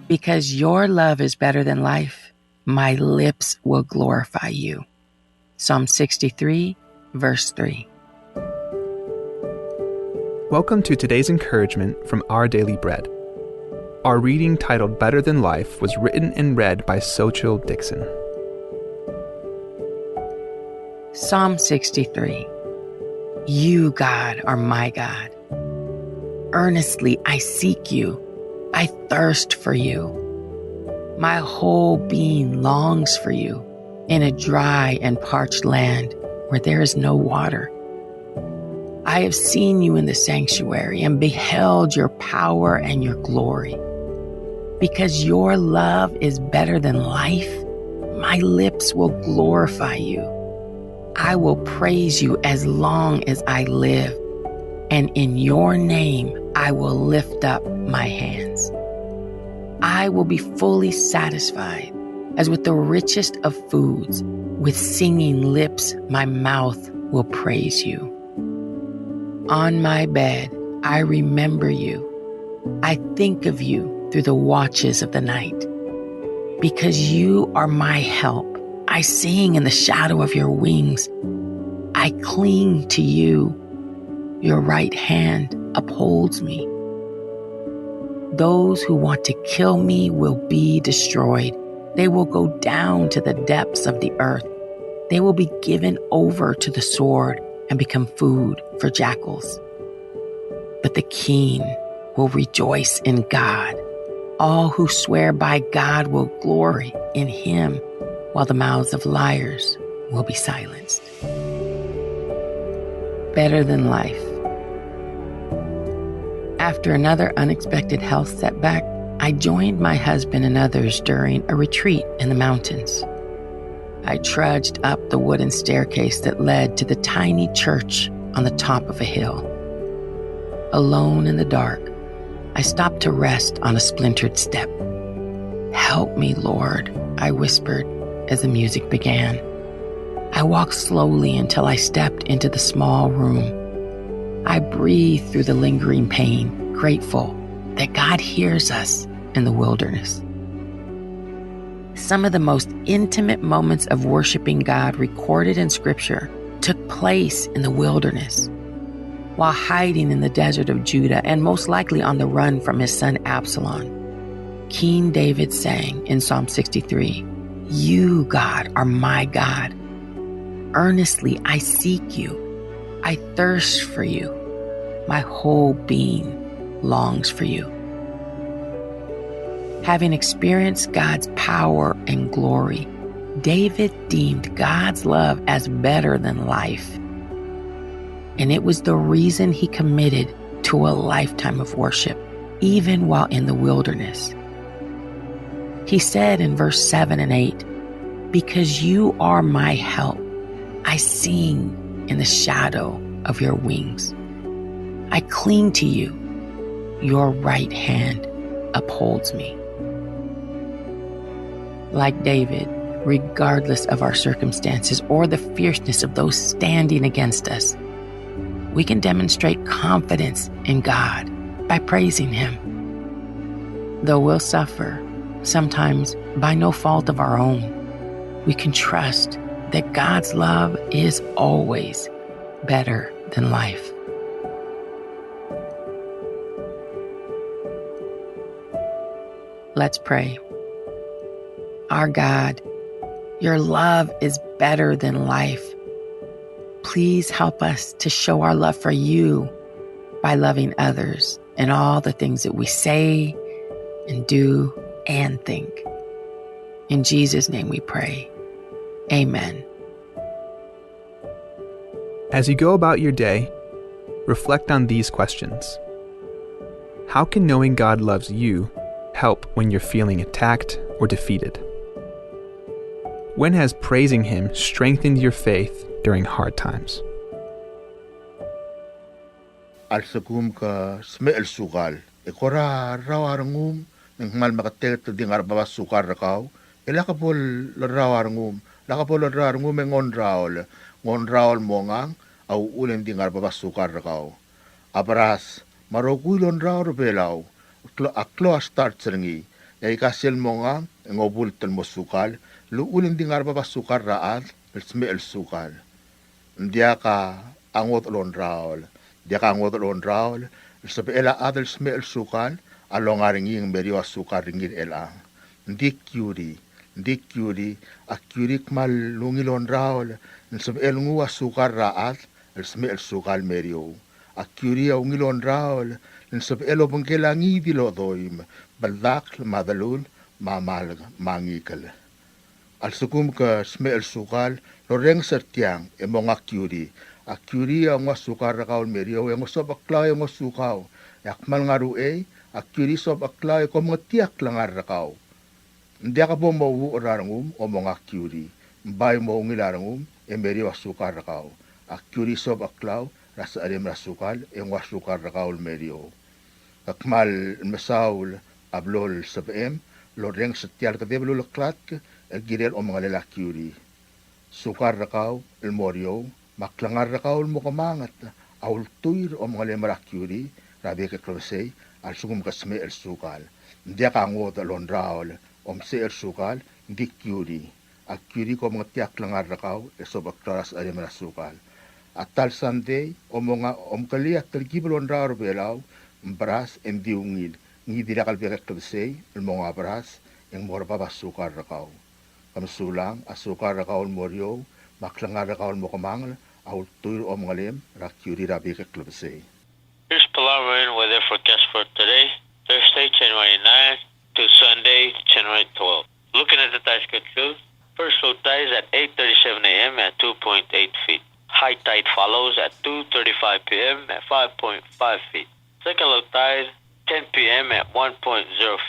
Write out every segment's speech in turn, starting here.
Because your love is better than life, my lips will glorify you. Psalm 63, verse 3. Welcome to today's encouragement from Our Daily Bread. Our reading, titled Better Than Life, was written and read by Sochil Dixon. Psalm 63. You, God, are my God. Earnestly I seek you. I thirst for you. My whole being longs for you in a dry and parched land where there is no water. I have seen you in the sanctuary and beheld your power and your glory. Because your love is better than life, my lips will glorify you. I will praise you as long as I live, and in your name I will lift up my hands. I will be fully satisfied, as with the richest of foods. With singing lips, my mouth will praise you. On my bed, I remember you. I think of you through the watches of the night. Because you are my help, I sing in the shadow of your wings. I cling to you. Your right hand upholds me. Those who want to kill me will be destroyed. They will go down to the depths of the earth. They will be given over to the sword and become food for jackals. But the keen will rejoice in God. All who swear by God will glory in him, while the mouths of liars will be silenced. Better than life. After another unexpected health setback, I joined my husband and others during a retreat in the mountains. I trudged up the wooden staircase that led to the tiny church on the top of a hill. Alone in the dark, I stopped to rest on a splintered step. "Help me, Lord," I whispered as the music began. I walked slowly until I stepped into the small room. I breathed through the lingering pain, grateful that God hears us in the wilderness. Some of the most intimate moments of worshiping God recorded in Scripture took place in the wilderness. While hiding in the desert of Judah and most likely on the run from his son Absalom, King David sang in Psalm 63, "You, God, are my God. Earnestly I seek you. I thirst for you. My whole being longs for you." Having experienced God's power and glory, David deemed God's love as better than life. And it was the reason he committed to a lifetime of worship, even while in the wilderness. He said in verse 7 and 8, "Because you are my help, I sing in the shadow of your wings. I cling to you. Your right hand upholds me." Like David, regardless of our circumstances or the fierceness of those standing against us, we can demonstrate confidence in God by praising him. Though we'll suffer, sometimes by no fault of our own, we can trust that God's love is always better than life. Let's pray. Our God, your love is better than life. Please help us to show our love for you by loving others in all the things that we say and do and think. In Jesus' name we pray. Amen. As you go about your day, reflect on these questions. How can knowing God loves you help when you're feeling attacked or defeated? When has praising him strengthened your faith during hard times? alsagum ka smel sukal. Ekora rawarangum ng mal makatek di ngarbaba sukar rakaw. Elakapol rawarangum. Lakapol rawarangum ngon raol. Ngon raol mongang au ulen di ngarbaba sukar rakaw. Abras marogulon raor belaw. Aklo start serengi. Yai kasil mongang ngobul tel mo sukal. Lu ulen di ngarbaba sukar raat. Smel sukal. Dia ka angot lon raol. Dia ka angot lon raol. Sabi ela adal smel sukal. Along aringing meriwa sukar ringin elang. Ndi kyuri. A kyuri kmal lungilon raol. Sabi elungu sukar raat. Smel sukal meriwa. A kyuri a ungilon raol. Sabi elo bangkelangi dilo doim. Baldak madalun mamal mangikal. Alsugum ka smel sukal, loreng sertiang, emong a kyuri ang sukar rakaw meriyo, ang sob aklaw ang sukaw. Yakmal nga rue, a kyuri sob aklaw, ko mga tiyak lang rakaw. Hindi ka po mauwo rarangum, o mga kyuri. Mbay mo ngilarangum, meriyo a sukar rakaw. A kyuri sob aklaw, rasa alim rasukal, ang sukar rakaw meriyo. Kakmal masaul, ablol sabem, loreng sertial kadeblo laklat, el girel o mga lalaki yuri. Sukar rakaw, el moryo, maklangar rakaw el mukamangat, aul tuyr o mga lemalaki yuri, rabi ka klosay, al sugum kasme el sukal. Hindi ka ngot alon raol, omse el sukal, hindi kyuri. Ak kyuri ko mga tiyak langar rakaw, el sobak klaras alimala sukal. At tal Sunday, o mga omkaliak talgibalon raol belaw, mbras hindi ungil, ngidi rakal bika klosay, el mga bras, yung mora sukar rakaw. Kamsulang, asukar rakaw moryo, maklangar rakaw mo kamangal, aul tuyr o mga lim, rakyuri rabi ka klubse. Here's Palauan weather forecast for today, Thursday, January 9 to Sunday, January 12. Looking at the tide schedule, first low tide is at 8:37 a.m. at 2.8 feet. High tide follows at 2:35 p.m. at 5.5 feet. Second low tide, 10 p.m. at 1.0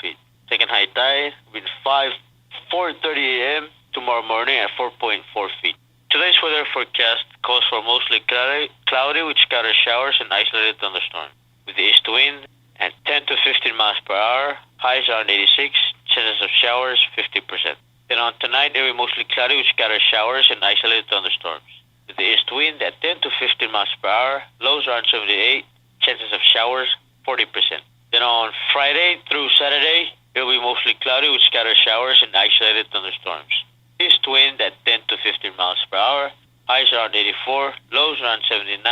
feet. Second high tide, with 4:30 a.m. tomorrow morning at 4.4 feet. Today's weather forecast calls for mostly cloudy with scattered showers and isolated thunderstorms, with the east wind at 10 to 15 miles per hour, highs around 86, chances of showers 50%. Then on tonight, it will be mostly cloudy with scattered showers and isolated thunderstorms, with the east wind at 10 to 15 miles per hour, lows around 78, chances of showers 40%. Then on Friday through Saturday, it will be mostly cloudy with scattered showers and isolated thunderstorms. East wind at 10 to 15 miles per hour, highs around 84, lows around 79,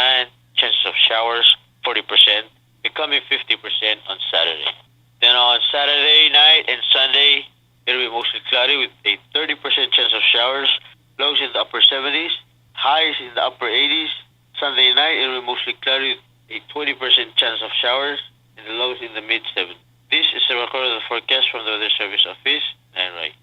chances of showers 40%, becoming 50% on Saturday. Then on Saturday night and Sunday, it will be mostly cloudy with a 30% chance of showers, lows in the upper 70s, highs in the upper 80s. Sunday night, it will be mostly cloudy with a 20% chance of showers, and the lows in the mid-70s. This is a record of the forecast from the Weather Service Office, and right.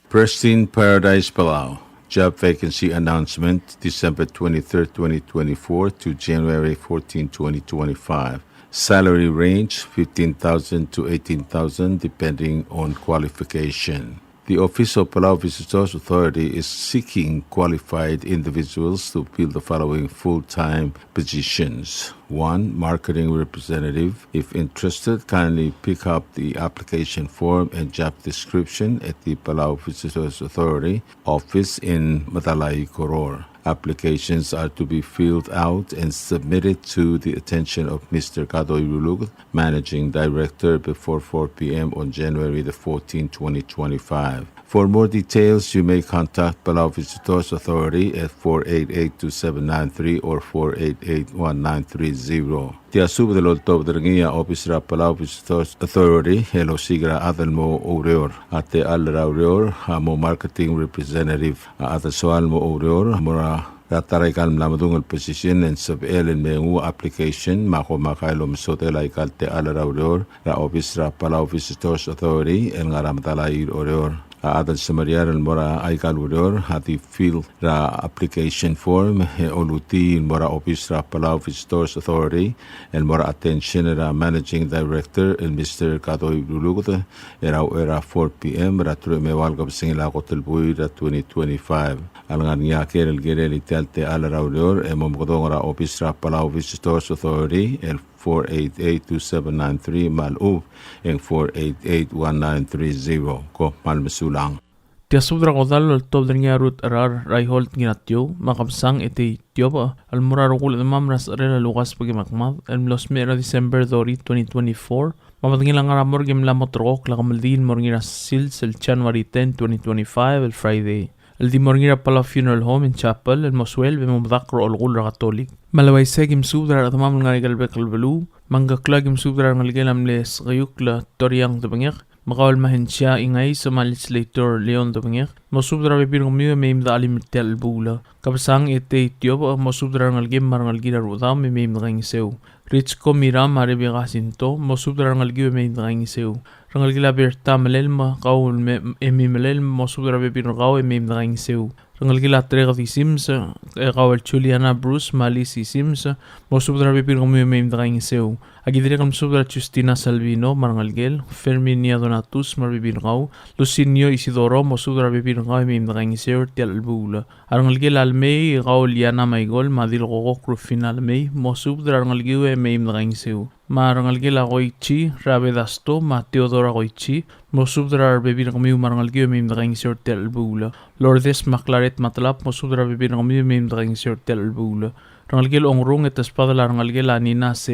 Pristine Paradise, Palau. Job vacancy announcement, December 23, 2024 to January 14, 2025. Salary range, 15,000 to 18,000 depending on qualification. The Office of Palau Visitors Authority is seeking qualified individuals to fill the following full-time positions. 1. Marketing representative. If interested, kindly pick up the application form and job description at the Palau Visitors Authority office in Matalai, Koror. Applications are to be filled out and submitted to the attention of Mr. Kadoy Rulug, Managing Director, before 4 p.m. on January the 14th, 2025. For more details, you may contact Palau Visitors Authority at 488-2793 or 488-1930. Tia suba de lolto drengia Office ra Palau Visitors Authority, hello sigra adal mo oreor, ate alra oreor, mo marketing representative, ate soal mo oreor, mora rataray kalm lamadung position and sub-el in mengu application, mako makailo msotel ay kalte alra oreor, ra Office ra Palau Visitors Authority, el ngaramtalay oreor. Adal Samariar el mora ay kaluror hati fill ra application form oluti el mora Office ra Palau Visitors Authority el mora attention ra Managing Director el Mr. Kadoy Lulugot era 4 p.m. ra tuloy may walgab singila ko tilbuy ra 2025 Alangan niya kerel gereli telte ala raudior momkodongora Office ra Palau Visitors Authority el 488-2793 malub en 488-1930 ko malmesulang. Tia subdra kodal al top dringa rut arar raiholt ginatyo makabsang ete tioba al muraro kul demam ras arela lugas pagi makmad el los mera December 2024 mamatangin lang aramor gem lamot rok la kamaldin morngira sils el January 10 2025 el Friday el di morngira pala funeral home in chapel el moswel be momdakro al gul katolik malaway segim subdra atamam ngarigal bekal belu mangga klagim subdra ngalgelam les gayukla toriang tebengek Makawal mahensya ingay sa legislator Leon Domingek, masubdra bibirong miyo may imda alimtel bula. Kapasang ite ityo, masubdra ngalgim marangalgira ruta may imda kangisew. Rich ko mira maribikasinto, masubdra ngalgiwe may imda kangisew. Rangalgila berta malelma, kawul emimelel, masubdra bibirong kaw may imda kangisew. Rangalgila trega di Sims, kawal Juliana Bruce, mali si Sims, masubdra bibirong miyo may imda kangisew. Agidire kam subdra Justina Salvino, marangalgel, Fermin niya Donatus, marbibirong Lucinio Isidoro, masubdra bibirong kaw may imda kangisew, tial albula. Arangalgil almei, kawal Liana Maigol, madil kokok rufin almei, masubdra rangalgiwe may imda kangisew. Marangalgil akoichi, Rabe Dasto, ma Teodora Koichi, masubdra bibirong kamiw marangalgiwe may imda kangisew, tial albula. Lourdes Maclaret Matlap, masubdra bibirong kamiw may imda kangisew, tial albula. Rangalgil ongrung et espadala rangalgil anina se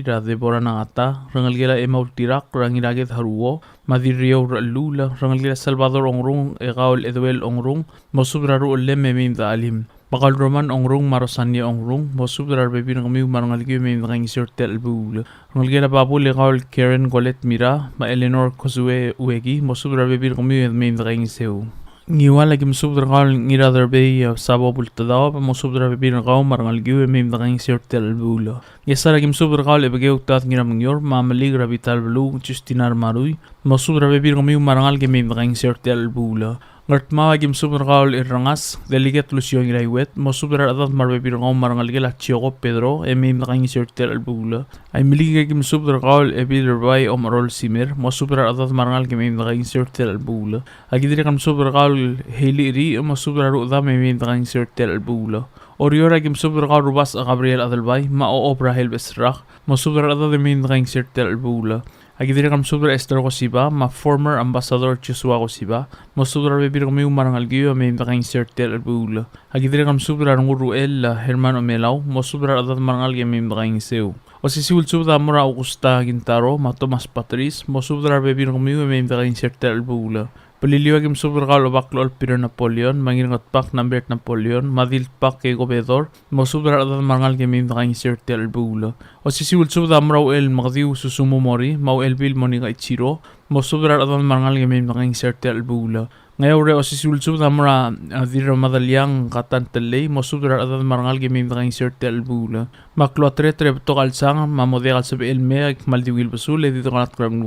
ra Deborah Nangata, rangalgil emaul tirak rangiraget haruo, madirio lula, rangalgil Salvador ongrung egaul edwel ongrung, mosubra ruule memim da alim. Bakal Roman ongrung marosanya ongrung, mosubra bebin kamiw marangalgil memim da kangisir tel bul. Rangalgil babul egaul Karen Golet Mira, ma Eleanor Kozue Uegi, mosubra bebin kamiw memim da kangisir. Ngiwa lagi musubdra kal ngira darbe sabo bultadaw pa musubdra bibir kaw marangalgiwe may mdakang sirtel bulo. Yesa lagi musubdra kal ebagay uktat ngira mangyor mamalig rabital bulu Justinar Maruy musubdra bibir kami marangalgi may mdakang sirtel bulo. Ngart lagi musubdra kal irangas deligat Lucio ngiraiwet musubdra adat marbibir kaw marangalgi la Chioko Pedro may mdakang sirtel bulo. Ay miligay kim subdra kal ebilir bay omarol simir musubdra adat marangalgi may mdakang sirtel bulo. Agidiri kam subdra kal Heli ri masubra ruda may mintang sirtel albula. Oriora kim subra ka rubas a Gabriel Adalbay ma o obra helbesrak masubra ada may mintang sirtel albula. Agidiri kam subra Esther Kosiba ma former ambassador Joshua Kosiba masubra bibir kami marangalgiyo may mintang sirtel albula. Agidiri kam subra Ruel Herman Omelaw masubra ada marangalgi may mintang sew. O si siwul subra mura Augusta Gintaro ma Tomas Patrice masubra bibir kami may mintang sirtel albula. Paliliwag im subra kalo baklol Peter Napoleon, mangingat pak nambert Napoleon, madil pak kay gobedor, masubra adat marangal kami mtakang sirtel albula. O si siwul subra amraw el makadiw susumumori, mau el bil monika ichiro, masubra adat marangal kami mtakang sirtel albula. Ngayon re o si siwul subra amra dira madalyang katan talay, masubra adat marangal kami mtakang sirtel albula. Maklo tre to kalsang mamode kalsabi elme maldiwil basul dito kanat krang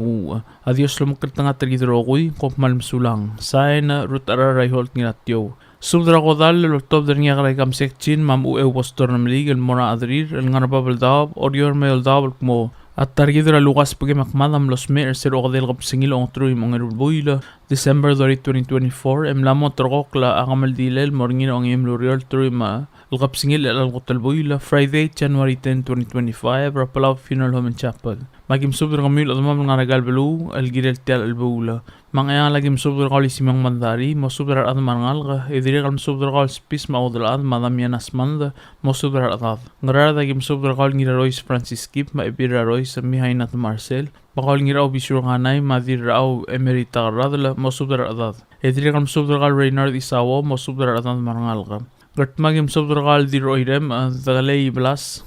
adios lumukit nga tergidro koy kop malmsulang sain rut araray holt nginatyo subdra kodal lortob der nga kay kam sekchin mam uew postor namlig el mona adrir el nga nababaldab orior mel dabal mo at targidra lukas pagi makmadam los mer ser okdel kapsingil ongtruy mga rulboyla December 2024 emlamo trokla akamaldilel morngin ong emloriol truy ma Kapsingil al-Qotalboyla Friday, January 10, 2025 Palau Funeral Home and Chapel. Magim subdra kamil at mga nagal belu al-girel tial al-bula. Mga lagim subdra kali simang mandari, mo subdra at marangal ka, idiri kalm subdra kal spis maudra at madamyan asmanda, mo subdra at. Ngarara dagim subdra kal ngira Royce Francis Kip, maibira Royce mihay nat Marcel, bakal ngira o bisyo kanay, madir rao emerita radla, mo subdra at. Idiri kalm subdra kal Reynard Isawo, mo subdra at marangal ka. Gart magim subdra kal di roirem dagalay blas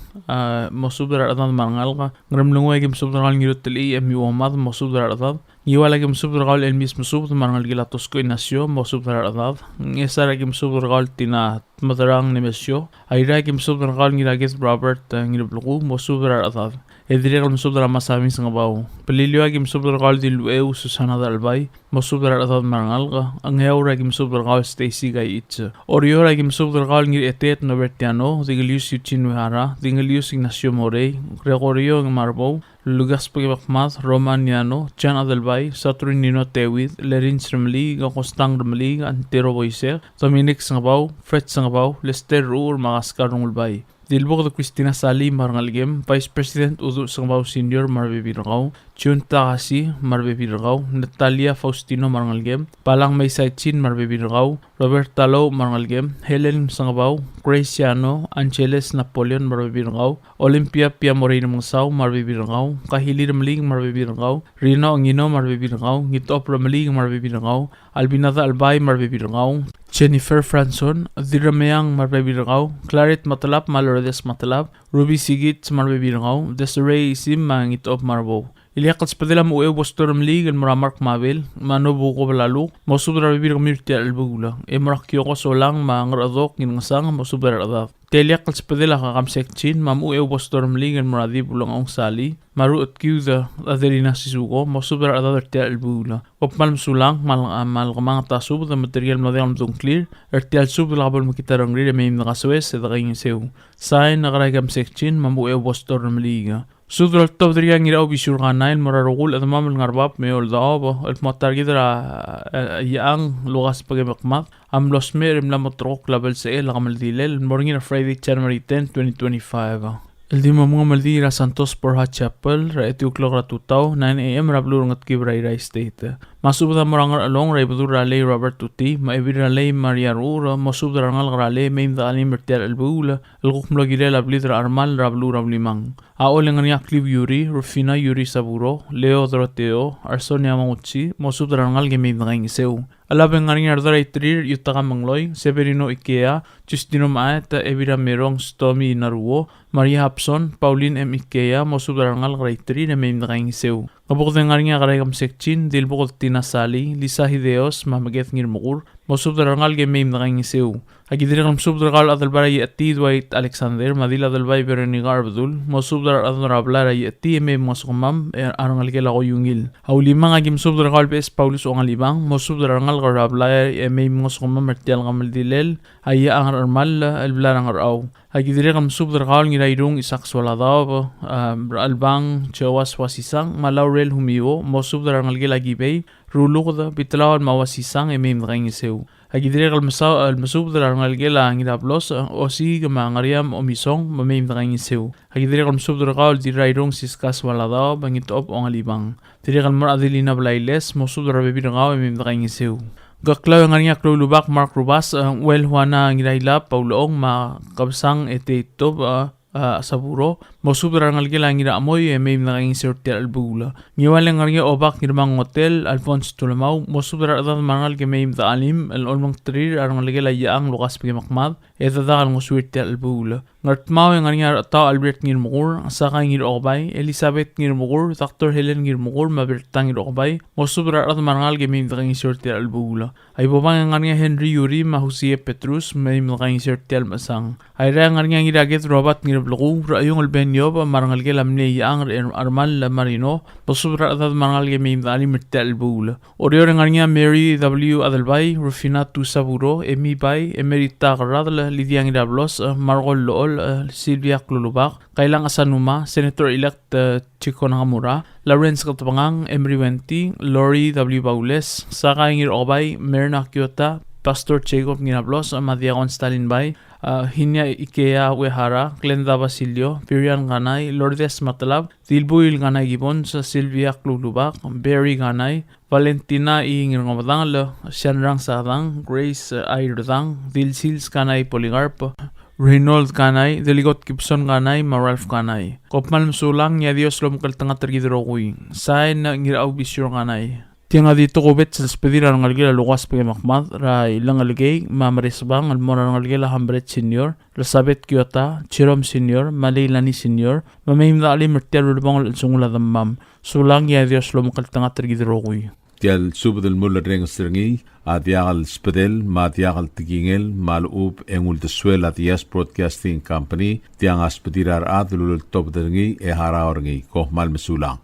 masubdra adan marangal ka ngram lungway gim subdra kal ngirot tali emiwamad masubdra adan Iwala gim subdra kal el mismo subdra marangal gilatos ko inasyo masubdra adan ngesara gim subdra kal tina matarang nemesyo ayra gim subdra kal ngiragit Robert ngirabluku masubdra adan Edri kal masubdra masami sa ngabaw paliliwa gim subdra kal di luew Susana Dalbay masubdra adan marangal ka ang heura gim subdra kal Stacy Gay itsa Oriora gim subdra kal ngir etet no bertiano tinggal yus yuchin wihara tinggal Cornelius Ignacio Morey, Gregorio Marbo, Lugas Pagmakmat, Romaniano, Jan Adelbay, Saturnino Tewid, Lerin Srimli, Gakostang Ramli, Antero Boyser, Dominic Sangabaw, Fred Sangabaw, Lester Ruur, Magaskar Nulbay. Dilbog de Cristina Sali Marangalgem, Vice President Udu Sangabaw Senior Marbibiragaw, Chun Takasi Marbibiragaw, Natalia Faustino Marangalgem, Palang Maysaichin Marbibiragaw, Robert Talo Marangalgem, Helen Sangabaw, Graciano, Angeles Napoleon Marbibiragaw, Olympia Pia Moreno Mangsaw Marbibiragaw, Kahili Ramling Marbibiragaw, Rino Angino Marbibiragaw, Ngitop Ramling Marbibiragaw, Albinada Albay Marbibiragaw, Jennifer Franson, Dirameang Marbibiragaw, Claret Matalap Malordes Matalap, Ruby Sigit Marbibiragaw, Desiree Isim Mangitop Marbo. Iliakal spadela mo bostorum league and maramark mabil, manobo ko balalo, mosubra bibir mirtia albula, emrakyo ko solang mangaradok ngingasang mosubra adaf. Teliakal spadela kakamsekchin, mamu bostorum league and maradi bulang ong sali, maru at kyuda aderina sisuko, mosubra adaf ertia albula. Opmalm sulang malgamang tasub, the material mladayam dung clear, ertia sub labal makitarang rida may nakaswes, edaging sew. Sign nakaragam sekchin, mamu bostorum league. Sudral top dari yang ira obisur kanail mararugul at mamel ngarbab meol daob at matargidra yang lugas pagmakmat am los merim la motrok label sa el kamal dilel morning Friday January 10 2025. El di mga maldira Santos Porha Chapel ra eti uklok ra tutaw 9 AM ra blurong at kibray ra state. Masubda morangar along ra ibudur rale Robert Tuti maibir rale Maria Rura masubda rangal rale maim da alim bertial albula elguk mlagire la blidra armal ra blura limang. Aol ang niya Clive Yuri, Rufina Yuri Saburo, Leo Doroteo, Arsonia Manguchi, masubda rangal gemaim da iseu. Alabang nga rin ardara itrir yutaka mangloy, Severino Ikea, Justino Maet, Evira Merong Stomy Naruo, Maria Hapson, Pauline M. Ikea, masudarangal karitri na may nakaing sew. Kapag nga rin karayam sekchin, dilbukot tinasali, Lisa Hideos, mamaget ngir mukur, masudarangal may nakaing sew. Agidiri kam subdarangal adalbaray ati Dwight Alexander, Madila adalbay Veronica Arbdul, masubdar adalbaray ati may masukamam, arangal kela ko yungil. Haulimang agim subdarangal PS Paulus o ngalibang, masudarangal karablay may masukamam mertial kamaldilel, haya ang armal albalarang araw. Agidiri kam subdarangal ngirayrong isak swaladaw, albang chawas wasisang, malaurel humiwo, masubdarangal kela gibay, rulukda bitlawan mawasisang may nakaing sew. Agidiri al-masubdar ang algela ang idaplos o si kamangariam o misong mamim na kanyang sew. Agidiri al-masubdar ka al dirayrong siskas waladaw bang itop o ngalibang. Diri kalmar adilina balayles masubdar bebir nga o mamim na kanyang sew. Gaklaw ang nga klulubak Mark Rubas well huana ang idayla pauloong makabsang etitop saburo masubdar ang algela ang idaamoy mamim na kanyang sew tia albula. Ngiwalang nga obak ngirmang hotel Alphonse Tulamaw masubdar adad mangal mamim da alim al-olmang trir arang algela yaang lukas pagimakmad etadakal nguswir tia albula. Ngartmaw ang nga tao Albert ngirmukur saka ngir okbay Elizabeth ngirmukur Dr. Helen ngirmukur mabertang ngir okbay masubdar adad mangal mamim da kanyang sew tia albula. Ay bobang nga Henry Yuri Mahusie Petrus mamim da kanyang sew tia almasang. Ay ra nga ngiraget Robert ngirbloko rayong albenyo marangal gelam ne yaang armal marino masubdar adad mangal mamim da alim tia albula. Orior nga Mary W. Adalbay Rufina Tusaburo Emi Bay Emerita Karadla Lydia Ngidablos Margol Lool Silvia Klulubak Kailang Asanuma Senator-elect Chico Nakamura Lawrence Katapangang Emery Wenti Lori W. Baules Saka Ngir Obay Merna Kyota Pastor Jacob Nginablos Madiagon Stalin Bay Hinya Ikea Wehara Glenda Basilio Pirian Ganay Lourdes Matalab Dilbuil Ganay Gibon sa Silvia Klulubak Barry Ganay Valentina Ingirngomadang Sianrang Sadang Grace Ayrdang Dilsils Ganay Poligarp Reynold Kanay, Deligot Gibson Kanay, Maralf Kanay. Kopmalm sulang niya Dios lo mkaltanga tergidrokuy. Sain na ngiraw bisyo Kanay. Tiyan nga dito kubit sa despedira ng algila lukas pagimakmat, ra ilang aligay, mamarisbang, almora ng algila Hambret Senior, Elizabeth Kiyota, Chirom Senior, Malaylani Senior, mamahim na alim mertial rulubang sungula damam. Sulang niya Dios lo mkaltanga tergidrokuy. Tial subadal mula reng stringi, adiagal spedel, madiagal tigingel, malub engul deswel adias Broadcasting Company, tiang aspedirar adulul top deringi haraorngi, koh mal mesulang.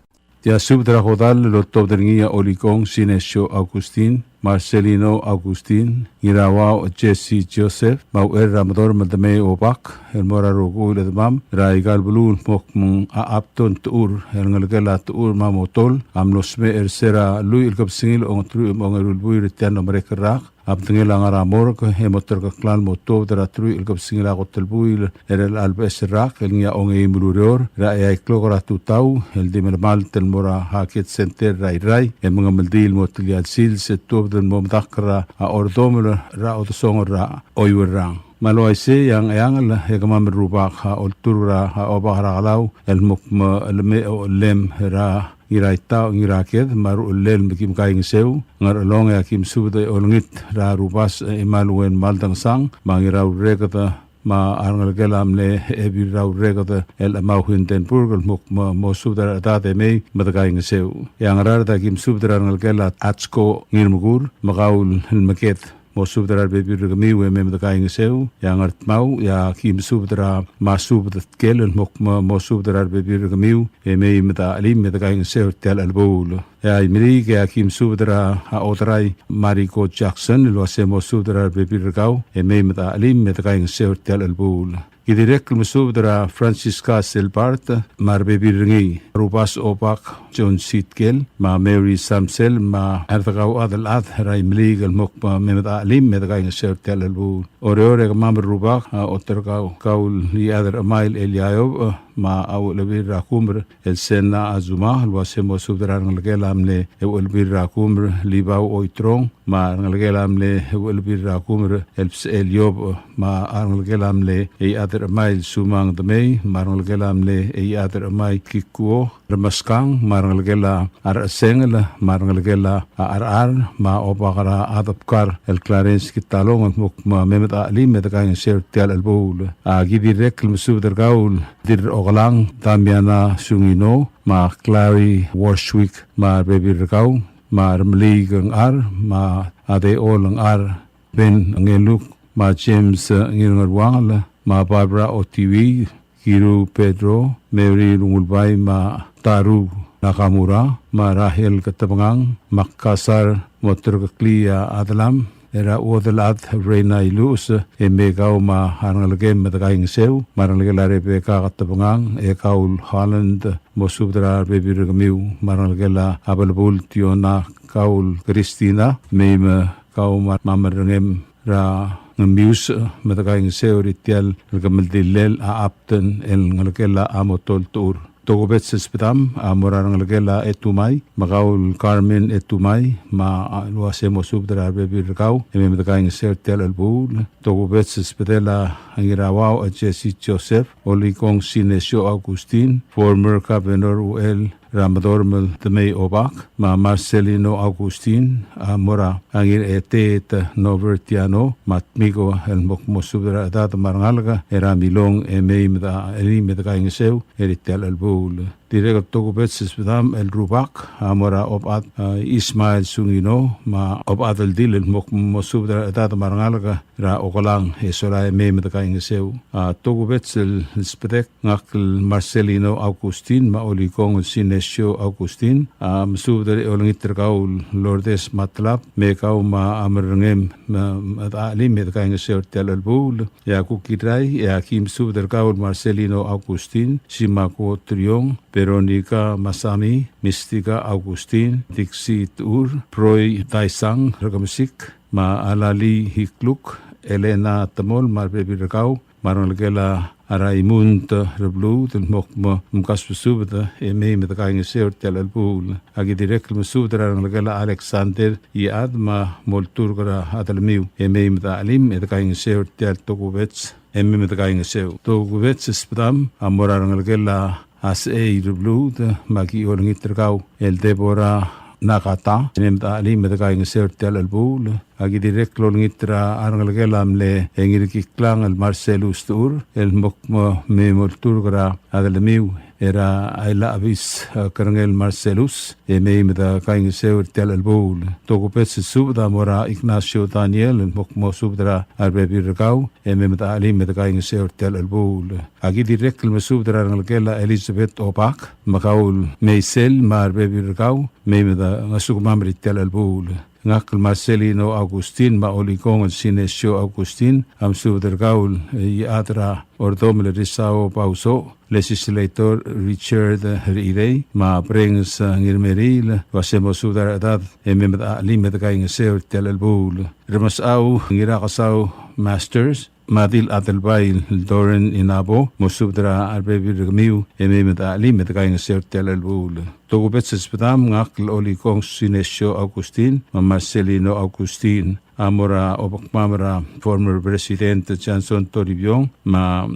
Ya subdra hodal lo tobdringia olikong Sinesio Agustin, Marcelino Agustin, Girawao Jesse Joseph, Mau Ramador Madame Obak, El Morarugu Ledmam, Raigal Bulun Mokmung Aapton Tur, El Ngalgala Tur Mamotol, Amlosme Sera Lui Il Kapsingil on Tru Mongerulbui Retiano Mrekerak, Abdingil Angaramor, Hemotor Klan Moto, the Ratru Il Kapsingila Hotelbuil, El Albesrak, El Nia Onge Murur, Rai Clogora Tutau, El Dimermal Tel Mora Haket Center Rai, El Mungamaldil Motilial Sil, Seto den momdakra a ordomel ra o song ra oiwerang maloise yang la hegamam rubak ha oltura ha obaharalau el mukma el me o lem ra iraita ngiraked maru lel mikim kaing seu ngar long ya kim subde olngit ra rubas imaluen maldang sang mangirau regata ma arngal gelam le ebi rau regata el amauhin den burgel muk mo subdara date me madagaing seu yang rarda kim subdara arngal gelat atsko ngirmugur magaul maket mo subdara bebi regami we me madagaing seu yang art mau ya kim subdara ma subdat kel muk mo subdara bebi regami e me mada ali madagaing seu tel albul ya imri ke kim subdara ha otrai mariko Jackson lo se mo subdara bebi regau e me mada ali madagaing seu tel albul Idirek musubdra Francisca Selbart mar bebi ringi rubas opak John Sitkel ma Mary Samsel ma ardagau adal ad raimli gal mokpa memeda alim medagaing ser tel albu ore mam rubak otergau kaul li adar mail eliayob ma au lebir rakumr el sena azuma lwasemo subdra ngalgelamle e ulbir rakumr libau oitrong ma ngalgelamle e ulbir rakumr el eliob ma ngalgelamle e adar mail sumang dmei ma ngalgelamle e adar mai kikuo ramaskang ma ngalgela ar sengela ma ngalgela ar ma obagara adapkar el clarence kitalong muk ma memeta ali medagaing ser tel albul gidirek musubdra gaul dir Oglang Damiana Sungino ma Clary Warshwick ma Baby Rikau ma Mligang Ar ma Ade Olang Ar Ben Ngeluk ma James Ngirwangala ma Barbara Otiwi Kiru Pedro Mary Lungulbay ma Taru Nakamura ma Rahel Katabangang Makassar Motorkaklia Adalam era odelat reina ilus e megau ma hangalge medagaing seu marangalge la rebeka katabangang e kaul Holland mosubdra bebi regamiu marangalge la abalbul tiona kaul Christina meme kau mamarangem ra ngamius medagaing seu ritial regamaldilel a apten el ngalge la amotol tur Togobet sespedam morangalgela etumai magaul Carmen etumai ma luasemo subdra bebi regau emedagaing sertel albul Togobet sespedela angirawao Jesse Joseph olikong Sinesio Agustin former governor UL Ramadormel Tmei Obak ma Marcelino Agustin mora angir etet Novertiano matmigo el mokmosubdra data marangalga era milong ememda elimedagaing seu eritel albul Direk Togobet sespedam el Rubak mora obat Ismail Sungino ma obat el dil el mokmosubdra data marangalga ra okolang esora ememdagaing seu Togobet spedek ngakl Marcelino Agustin ma olikong Sinesio Agustin musubdre olangitergaul Lourdes Matlap mekau ma amrengem ali medagaing seu tel albul ya kukitrai ya kim subdergaul Marcelino Agustin simako triong Veronica Masami Mistika Agustin Dixit Ur Proy Taisang Regamsik ma Alali Hikluk Elena Tamol Marbebirgau Marangalgela Araimund Reblu den mokma mkasbesubda eme medagaing seu tel albul agi direk mesubdra ngalgela Alexander iad ma molturgra adalmiu eme medalim medagaing seu tel Togobets eme medagaing seu Togobets spdam amora ngalgela as e reblu magi orngitergau el Debora Nakata nemta ali medagaing seu tel albul agi direk lolngitra arngalgelam le engirikiklang el Marcelus tur el mokma me molturgra adalmiu era aila avis Colonel Marcelus may meda kaing seur tel albol togo pets subda mora Ignacio Daniel mokmo subdra arbebi regau may meda ali meda kaing seur tel albol agi direct subdra ngela Elizabeth Opak makaul meisel marbebi regau may meda ngasuk mamri tel albol ngakal Marcelino Agustin maolikong Sinesio Agustin am subdergaul atra ordomle risao pauso legislator Richard Heride ma brings ngirmeril wasemo sudar edad emem alimet kaing seur tel albul remas au ngira kasau masters Madil Adelbay Doren Inabo Mosubdra Arbebi Remiu Ememet Alimet kaing seur tel albul togo betses pedam ngakal olikong Sinesio Agustin ma Marcelino Agustin amora obakmamra former president Johnson Toribio ma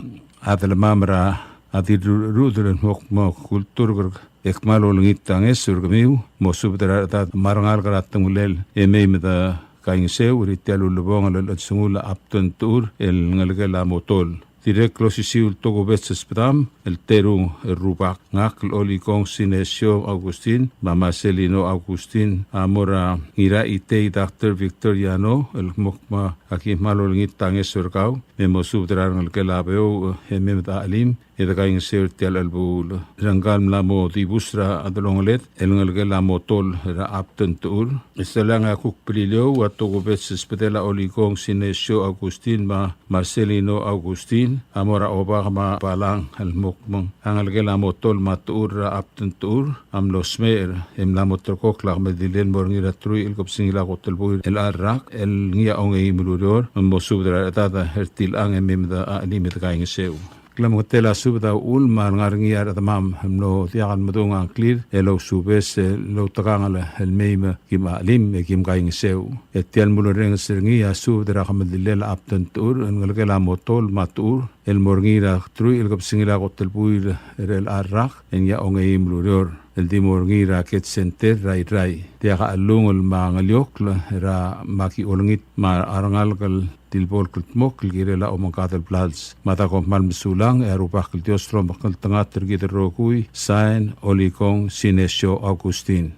adelmamra adirudren mokmo kulturgur ekmalo ngitang esurgmiu mosubdra tat marangal karatangulel ememeda kaing seu ritelu lubong al sungula apton tur el ngalgela motol direct closisiul togo betses pedam el teru rubak ngakal olikong Sinesio Agustin ma Marcelino Agustin amora ngira ite Dr. Victoriano el mokma aki malo ngitang esurgau memosubdra ngalgela beo ememeda alim ida kaing seur tel albul rangal mlamo di busra adolongolet el ngalgela motol ra apton tur isalanga kukprilio watogo betses pedela olikong Sinesio Agustin ma Marcelino Agustin amora obama palang el mokmong angalgela motol matur ra apton tur am losmer em la motorkokla medilen morngira trui el kopsingila kotelbul el arrak el ngia onge imulur mosubdra tada hertil ang ememda alimet kaing seu Klam hotela subda ulmar ngarngiar tamam no tiagan madunga clear elo subes lo takangala el meima kim alim kim kaing seu etian muloreng serngia subdra khamdilel aptan tur ngalgela motol matur el morngira trui el kopsingila kotelbuil el arrak en ya ongeim luror el dimorngira ket center rai tiaga alungol mangaliok ra maki olngit ma arangal tilbol kultmok girela omangkatel plats mata kompmal misulang erupah kiltiostro makal tengat tergider rokui sain olikong Sinesio Agustin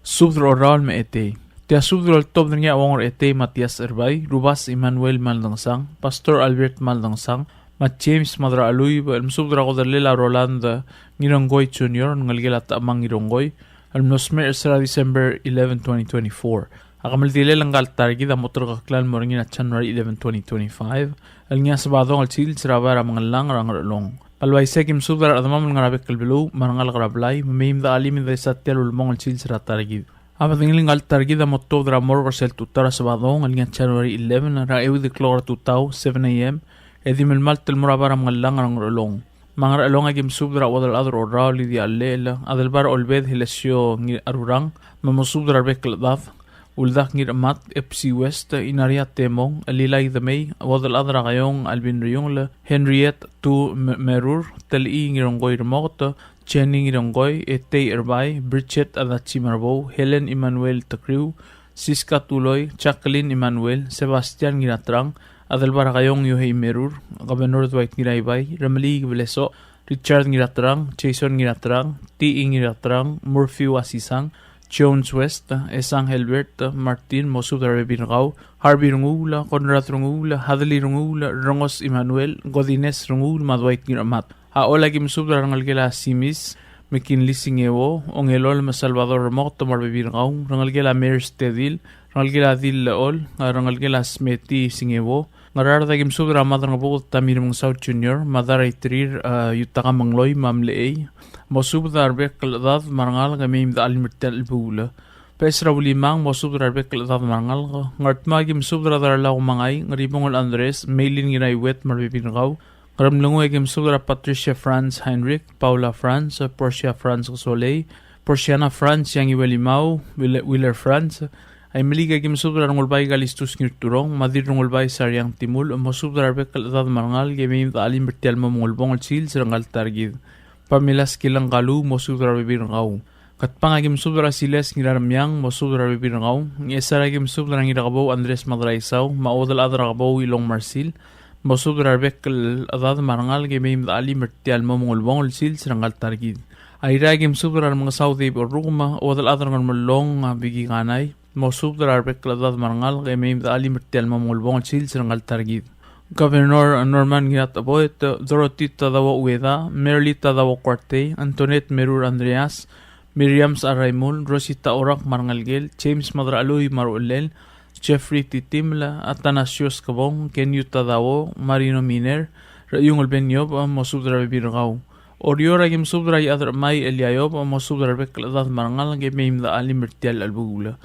subdro oral me ete tia subdro top nga wongor ete Matias Erbay Rubas Emmanuel Maldangsang Pastor Albert Maldangsang Mat James Madra Aluy el subdra ko dalela Rolanda Ngironggoy Jr. ngalgela tamang Ngironggoy al nosmer sa December 11, 2024 Akamaltile lang galtargi da motor kaklan morning at January 11, 2025. Al nga sabado ang chil sirabara mga lang rangarolong. Palway sekim subdar at mamang ngarabek kalbilu marangal karablay mamim da alimin da isatel ulmong al chil siratargi. Apat ng galtargi da motor dra morgar sel tutara sabado ang nga January 11 ra ewi de klora tutaw 7 a.m. Edim el maltel murabara mga lang rangarolong. Mga along agim subdra wadal adro orali di allela adalbar olbed hilesyo ng arurang mamusubdra bekladaf Uldak ngir amat FC West inaria temong alilay damay wadal adra kayong Alvin Riyong Henriette tu Merur tali ngironggoy remot Jenny ngironggoy Ete Erbay Bridget Adachi Marbo Helen Emmanuel Takriw Siska Tuloy Jacqueline Emmanuel Sebastian ngiratrang adalbara kayong Yohei Merur Governor Dwight ngiraybay Ramali Veleso Richard ngiratrang Jason ngiratrang T. ngiratrang Murphy Wasisang Jones West, Esang Helbert, Martin Mosudar Rebinrao, Harvey Rungula, Conrad Rungula, Hadley Rungula, Rongos Emmanuel, Godines Rungul, Madwait Ngiramat. Haola Kim Subdar Rangalgela Simis, McKinley Singewo, Ongelol Salvador Remot, Marbibinrao, Rangalgela Mayor Stedil, Rangalgela Dil Leol, Rangalgela Smeti Singewo, Ngararda Kim Subdar Madang Bukot Tamir Mong South Junior, Madara Itrir, Yutaka Mangloy, Mamleey, Mosubdar Bekladad Marangal Gamim da Almirtel Bula. Pesra ulimang Mosubdar Bekladad Marangal, Ngartmagim Subdar Darlaw Mangay, Ngaribongol Andres, Maylin Ginaiwet Marbibingaw, Ngaramlungo Egim Subdar Patricia Franz Heinrich, Paula Franz, Portia Franz Soleil, Porciana Franz Yang Iwelimau, Willer Franz, ay maliga Egim Subdar Ngulbay Galistus Ngirturong, Madir Ngulbay Saryang Timul, Mosubdar Bekladad Marangal, Gamim da Almirtel Mamungulbongol Sil, Sirangal Targid. Pamilas kilang kalu mosudra bibirngaw. Katpangagim subdra siles ngiraramyang mosudra bibirngaw. Ngiesaragim subdra ngirakabaw Andres Madraisaw, maodal adrakabaw Ilong Marsil, Mosub darbekkel adad marangal ge meim ali mertial momol bongol sil serangal targid. Aira ge msub dar mga saudi boruma o dal adar ngal long bigi ganai. Mosub darbekkel adad marangal ge meim ali mertial momol bongol sil serangal targid. Governor Norman Ginataboy, Dorothy Tadawa Ueda, Merly Tadawa Quarte, Antoinette Merur Andreas, Miriam Saraimul, Rosita Orak Marangalgel, James Madraloy Marulel, Jeffrey Titimla, Atanasios Kabong, Kenyu Tadawo, Marino Miner, Rayung Albenyob, Mosubdra Birgau. Oriora Gim Subdra Yadra Mai Eliayob, Mosubdra Bekladad Marangal, Game the Ali Mertial Albula.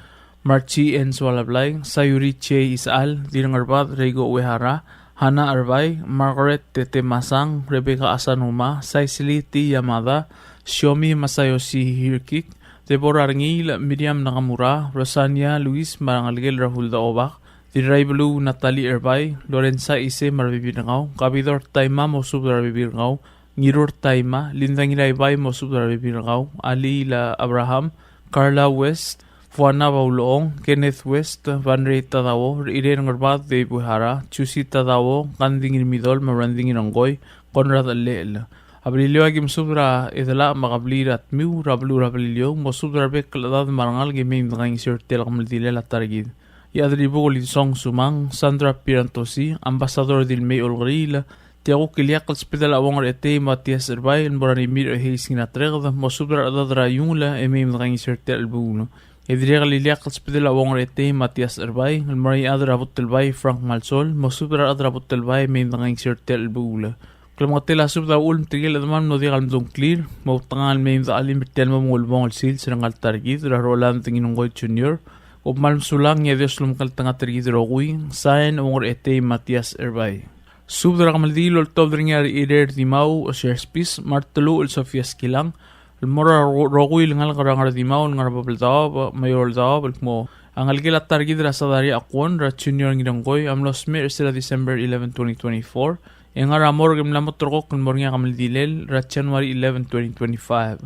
Marchi en Swalablay, Sayuri Che Isal, Dirangarbad, Rego Uehara, Hana Arbay, Margaret Tete Masang, Rebecca Asanuma, Saisili T. Yamada, Shomi Masayoshi Hirkik, Deborah Rangil, Miriam Nakamura, Rosania Luis Marangalgel Rahul Daobak, Diraiblu Natalie Erbay, Lorenza Ise Marbibirngau, Kabidor Taima Mosub Rabibirngau, Ngirur Taima, Lindangiraibay Mosub Rabibirngau, Ali La Abraham, Carla West, Fuana Baulong, Kenneth West, Vanre Tadawo, Irene Ngarbad de Buhara, Chusi Tadawo, Kanding Midol, Maranding Rangoy, Conrad Alel. Abrilio Agim Subra Edela Magablir at Miu, Rablu Rabrilio, Mosubra Bekladad Marangal Game Gang Sir Telgamdile Targid. Yadribugol Song Sumang, Sandra Pirantosi, Ambassador del May Olgril, Tiago Kiliakal Spedal Awang Rete, Matias Erbay, and Boranimir Helsing Atreg, Mosubra Adadra Jungla, Emim Gang Sir Telbuno. Edriga Liliakal Spedal Awang Rete, Matias Erbay, and Marie Adra Butelbay, Frank Malsol, Mosubra Adra Butelbay, Mim Gang Sir Telbula. Klamatela subda ulm tigil adman no digal mdong clear mautangal meim da alim betel mo mulbong sil serangal targid ra Roland tingin ngoy junior o malm sulang ya deslum kal tanga targid rogui sign ongor ete Matias Erbay subda ramaldi lol top dringar ider dimau o sherspis martelo ul sofias kilang el mora rogui ngal garangar dimau ngar babelda mayor da mo angal gila targid ra sadari akwon ra junior ngiranggoy amlos mer sila December 11 2024 Engar amor gem lamot trokok kun mornya kamil dilel rat January 11, 2025.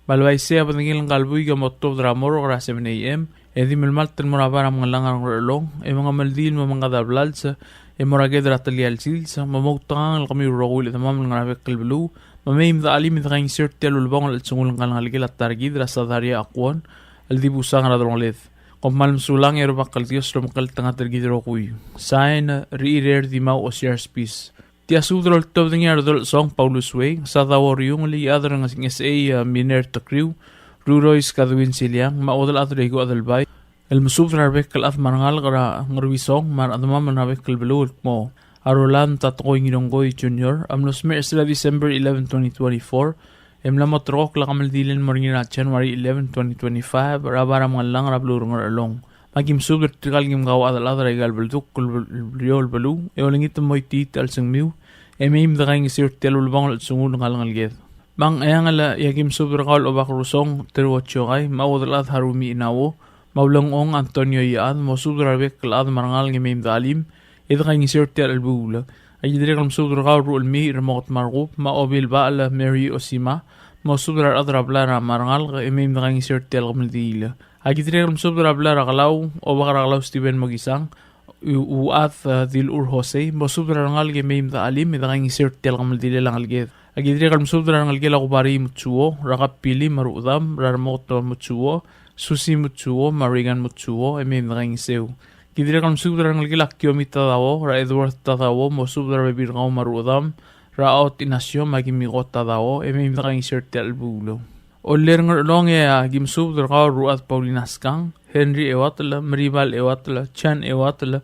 Balway siya patangil ng kalbuy gamot to dramor ora 7 a.m. Edi milmal ten morabar ang mga langar ng relong. E mga maldil mga dablal sa e moraged ratalial silsa. Mamogtangang kami urogul at mamang ngarabek kalbulu. Mamayim da alim ita kayong sirtel ulbong at sungulang kalangaligil at targid rasadariya akwon. Aldibusang radrong leth. Kumalm sulang erobak kaltios lumakal tanga targid rokuy. Sign re-erer dimaw o shares peace. Tia sudrol top dingar dol song Paulus Way sa dawor yung li adar ng SA miner to crew Rurois kadwin silyang maodal atrego adalbay el musubrar bekal at marangal kara ngruisong mar adama manabek kalbelul mo Arolan Tatkoy Ngironggoy Jr. Amlos mer sila December 11, 2024 emlamot rok la kamaldilin morngira January 11, 2025 rabara mga lang rablur ng along Magim subir tikal gim gawa adal regal belduk kulbriol belu eolingit moy tit al singmiu emim daging sir telul bang sungun ngal ged bang ayangala yagim subir gal obak rusong terwocho ay maudal harumi inawo maulang ong Antonio Yaan mo subir bek klad marangal ngimim dalim edaging sir tel bula ay direk subir gal rul mi remote margup maobil baala Mary Osima mo subir adra blana marangal emim daging sir tel gmdila Agitrirem subra bla raglaw o baka raglaw Steven Magisang uat dil ur Jose mo subra rangal ge meim da alim idang isir tel kamal dile langal ge agitrirem subra rangal ge lakubari mutsuo rakap pili marudam rarmot mutsuo susi mutsuo marigan mutsuo emim da iseu agitrirem subra rangal ge lakiomita dawo ra Edward tadawo mo subra bebirgaw marudam ra out inasyo magimigot tadawo emim da isir tel bulo Oler ngerlong ya gimsub derkau ruat Paulinas Kang, Henry ewatla, Maribal ewatla, Chan ewatla,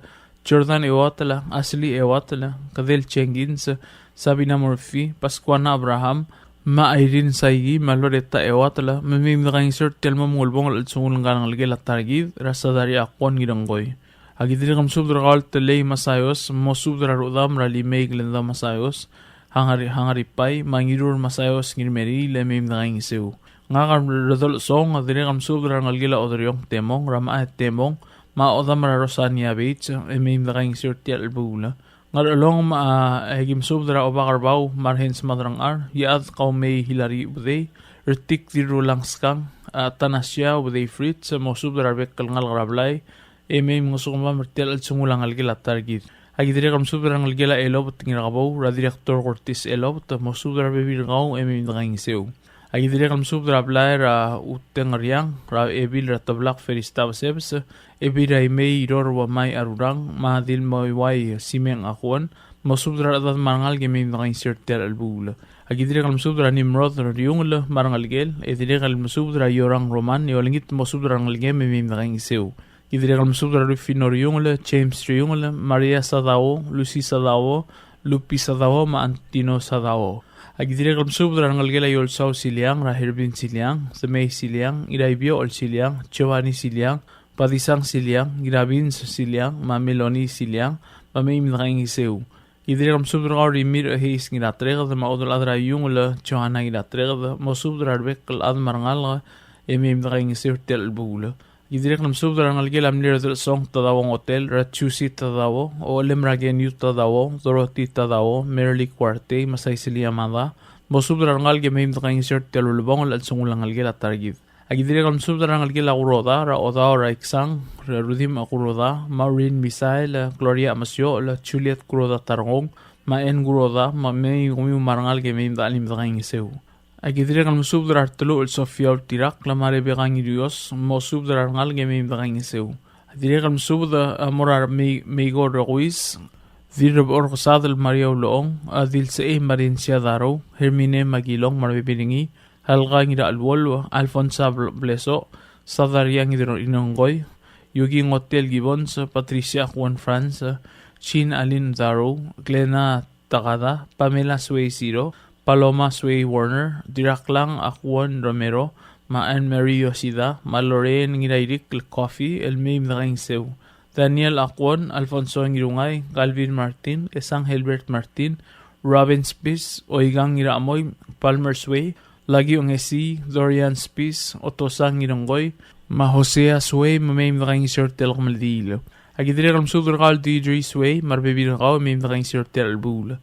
Jordan ewatla, Asli ewatla, Kadel Chengins, Sabina Murphy, Pascuana Abraham, Ma Irene Saigi, Maloreta ewatla, Mamim Rangsir Telma Mulbong al Sungang Algela Targid, Rasadari Akwan Giranggoy. Agitri kamsub derkau Telei Masayos, Mosub derarudam Rali Meglenda Masayos, Hangaripay, Mangirur Masayos Ngirmeri, Lemim Rangseu. Nga kam redol song adire kam subra ngalgila odryong temong rama at temong ma odam Rosania Beach emim da kaing sirti albula ngar along ma egim subra obakarbaw marhens madrang ar yaad kaw may hilari uday retik diru langskang tanasya uday frit sa mo subra bekal ngal rablay emim ngusukma mertial at sungulang algila targit Agidire kam subdra ngalgela elop tingrabo ra director Cortis elop ta mo subdra bebir ngau emimdrang seu. Agidire kam subdra blai ra utengriang ra ebil ra tablak ferista sebs ebira mei ror wa mai arurang ma dil moi wai simeng akon mo subdra da mangal gemimdrang sertel albul. Agidire kam subdra nimrod ra yungla marangalgel edire kam subdra yorang roman yolingit mo subdra ngalgem emimdrang seu. Idire kam subdra Rufinor Jungle, James Jungle, Maria Sadao, Lucy Sadao, Lupi Sadao, ma Antino Sadao. Agidire kam subdra ngalgela yol sau siliang, Rahirbin siliang, Semei siliang, Iraibio ol siliang, Giovanni siliang, Padisang siliang, Girabin siliang, ma Meloni siliang, ma Mei Mindrang seu. Idire kam subdra Rimir heis ngilatrega, ma odol adra Jungle, Johanna ngilatrega, mo subdra bekel ad marangal, Mindrang seu tel bula. Idire kam subdra ngalgela mlir del song tadawong hotel, Rachusi tadawo, o lemragen yu tadawo, Dorothy tadawo, Merly Quarte, Masay Siliamada, mo subdra ngalge mehim da insert telulubong al sungulang ngalgela targid. Agidire kam subdra ngalgela uroda, ra oda ra iksang, ra rudim akuroda, Maureen Misael, Gloria Amasyo, la Juliet kuroda tarngong, ma en guroda, ma mei gumi marangalge mehim da alim da inseu. Agidire kam subdra telu el Sofia tirak la mare begang Dios mo subdra ngal game begang seu. Agidire kam subdra morar meigo Ruiz dir or sadel Maria Loong adil se Marencia Daro Hermine Magilong marbe bilingi halgang ida alwol Alfonso Bleso sadariang idro inongoy Yugi Hotel Gibbons Patricia Juan France Chin Alin Daro Glena Tagada Pamela Sueziro Paloma Sway Warner, Diraklang Akwan Romero, ma Anne-Marie Yosida, ma Lorraine Ngirairik Coffee, El Mim Seu, Daniel Akwan, Alfonso Ngirungay, Calvin Martin, Esang Helbert Martin, Robin Spies, Oigang Ngiramoy, Palmer Sway, Lagi Ongesi, Dorian Spies, Otosang Ngirunggoy, ma Hosea Sway, ma Mim Sertel Maldilo. Agidire kam subdral DJ Sway, marbebir kaw Mim Sertel Bula.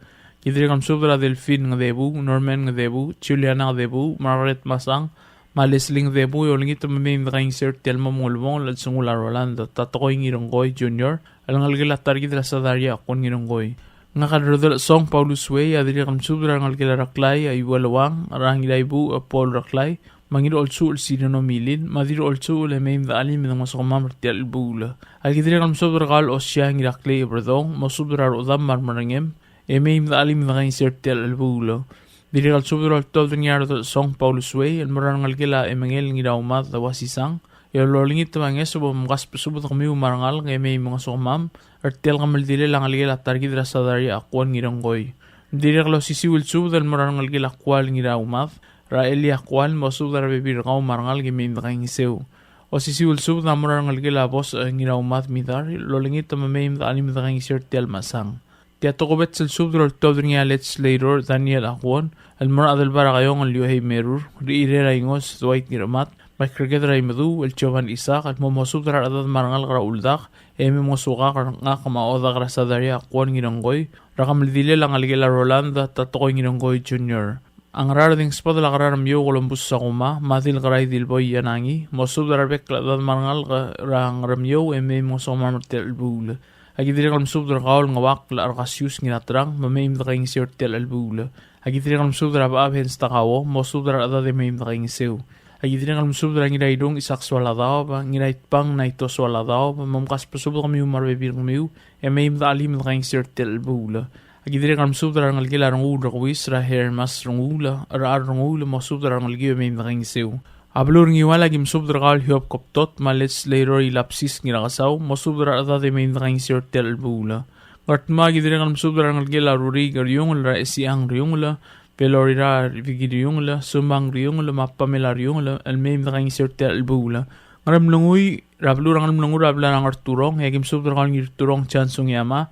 Idire kam subdra Delphine Ngedebu, Norman Ngedebu, Juliana Ngedebu, Margaret Masang, Malesling Ngedebu, yolingit mamim insert telmo mulbong lad sungula Rolando, Tatokoy Ngironggoy Jr., alangalgila targit la sadaria akon Ngironggoy. Nga kadrodel song Paulus Way, adire kam subdra ngalgila Raklay, Ayualawang, Arangilaibu, Paul Raklay, mangiro olsu ul sinano milin, madiro olsu ul emem da alim ng masomam rtial bula. Agidire kam subdra gal osya Ngiraklay Bردong, masubdra rodam marmarangem, emem da alim da insert tel albulo. Dire kal subdro al tol nyaro song Paulus Way, el moran ngalgila emengel ngidaumat da wasisang. Yo lolingit manges subo mgas subot kami umarangal emem mga somam, artel kamal dile lang ngalgila targid ra sadari akwan ngiranggoy. Dire kal sisiwil sub del moran ngalgila akwal ngidaumat, ra eli akwal mo subdra bebir kaw marangal gemem da ngiseu. O sisiwil sub na moran ngalgila bos ngidaumat midar, lolingit mamem da alim da ngisert tel masang. Tiatokobet sel subdro todringa let's later Daniel Akwon al mora del baragayong al yuhay merur riire raingos Dwight Niramat Microged Raimadu el Jovan Isaac al momosubdra adad marangal gra uldak emi mosuga nga kamaoda gra sadaria Akwon ngiranggoy rakam lidile lang aligela Rolanda tatokoy ngiranggoy Jr. Ang raro ding spot la gra ramyo Columbus sa kuma matil gray dilboy yanangi mosubdra bek adad marangal rang ramyo emi mosomar tel bul. Agidire kam subdra kaol ngawak la arkasius nginatrang mamim da kaing sertel albula. Agidire kam subdra baab hens takawo mo subdra ada de mamim da kaing seu. Agidire kam subdra ngiray dong isak swala daw ba ngiray pang na ito swala daw ba mamkas pasubdra kami umarbebir kami mamim da alim da kaing sertel albula. Agidire kam subdra ngalgila rangula kwis ra hair mas rangula ra rangula mo subdra ngalgila mamim da kaing seu. Ablur ngiwala gim subdra kal hiop koptot malets later ilapsis nginakasaw mo subdra ada de main kaing sertel bula. Gartma gidire kan subdra ngalgela ruri garyong la esiang ryong la pelorira vigidiyong la sumang ryong la mapamela ryong la el main kaing sertel bula. Ngaram lunguy rablur ngaram lungur rabla ng arturong hegim subdra kal ngirturong chansung yama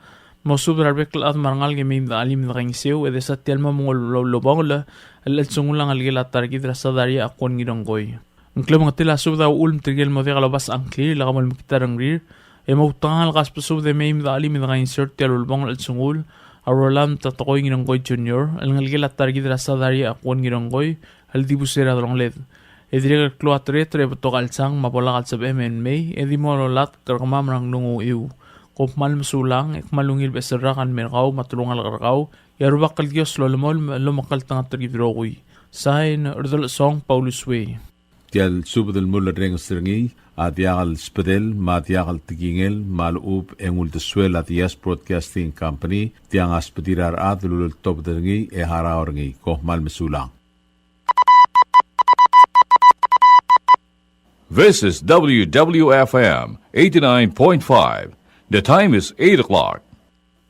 mo subdra bekl at marangal gemim da alim kaing seu ede sa telma mongol lobong la el sungulang algela targid rasadaria akon ngiranggoy. Ang klub mga tila subda ulm tigil mo dekala bas angkli la kamal mikitarang rir e mautangal kas pasub de meim da alim da insert tel ulbong el sungul arolam tatokoy ngiranggoy Jr. El algela targid rasadaria akon ngiranggoy el dibusera drong led. E direk kloatre tre tokal sang mapola kal sab MN May e di mo lat karkamam rang lungu iu. Kopmal masulang, ekmalungil besera kan merkaw, matulungal karkaw, yarubak kal Diyos lolamol, lumakal tanga trigidrokoy. Sahin, urdal song Paulus Way. Tial subadal mula reng stringi, at yakal spadel, mat yakal tigingel, maluub engul deswel at Yes Broadcasting Company, tiang aspadirar at lulul top deringi, haraoringi, kohmal masulang. This is WWFM 89.5. The time is 8 o'clock.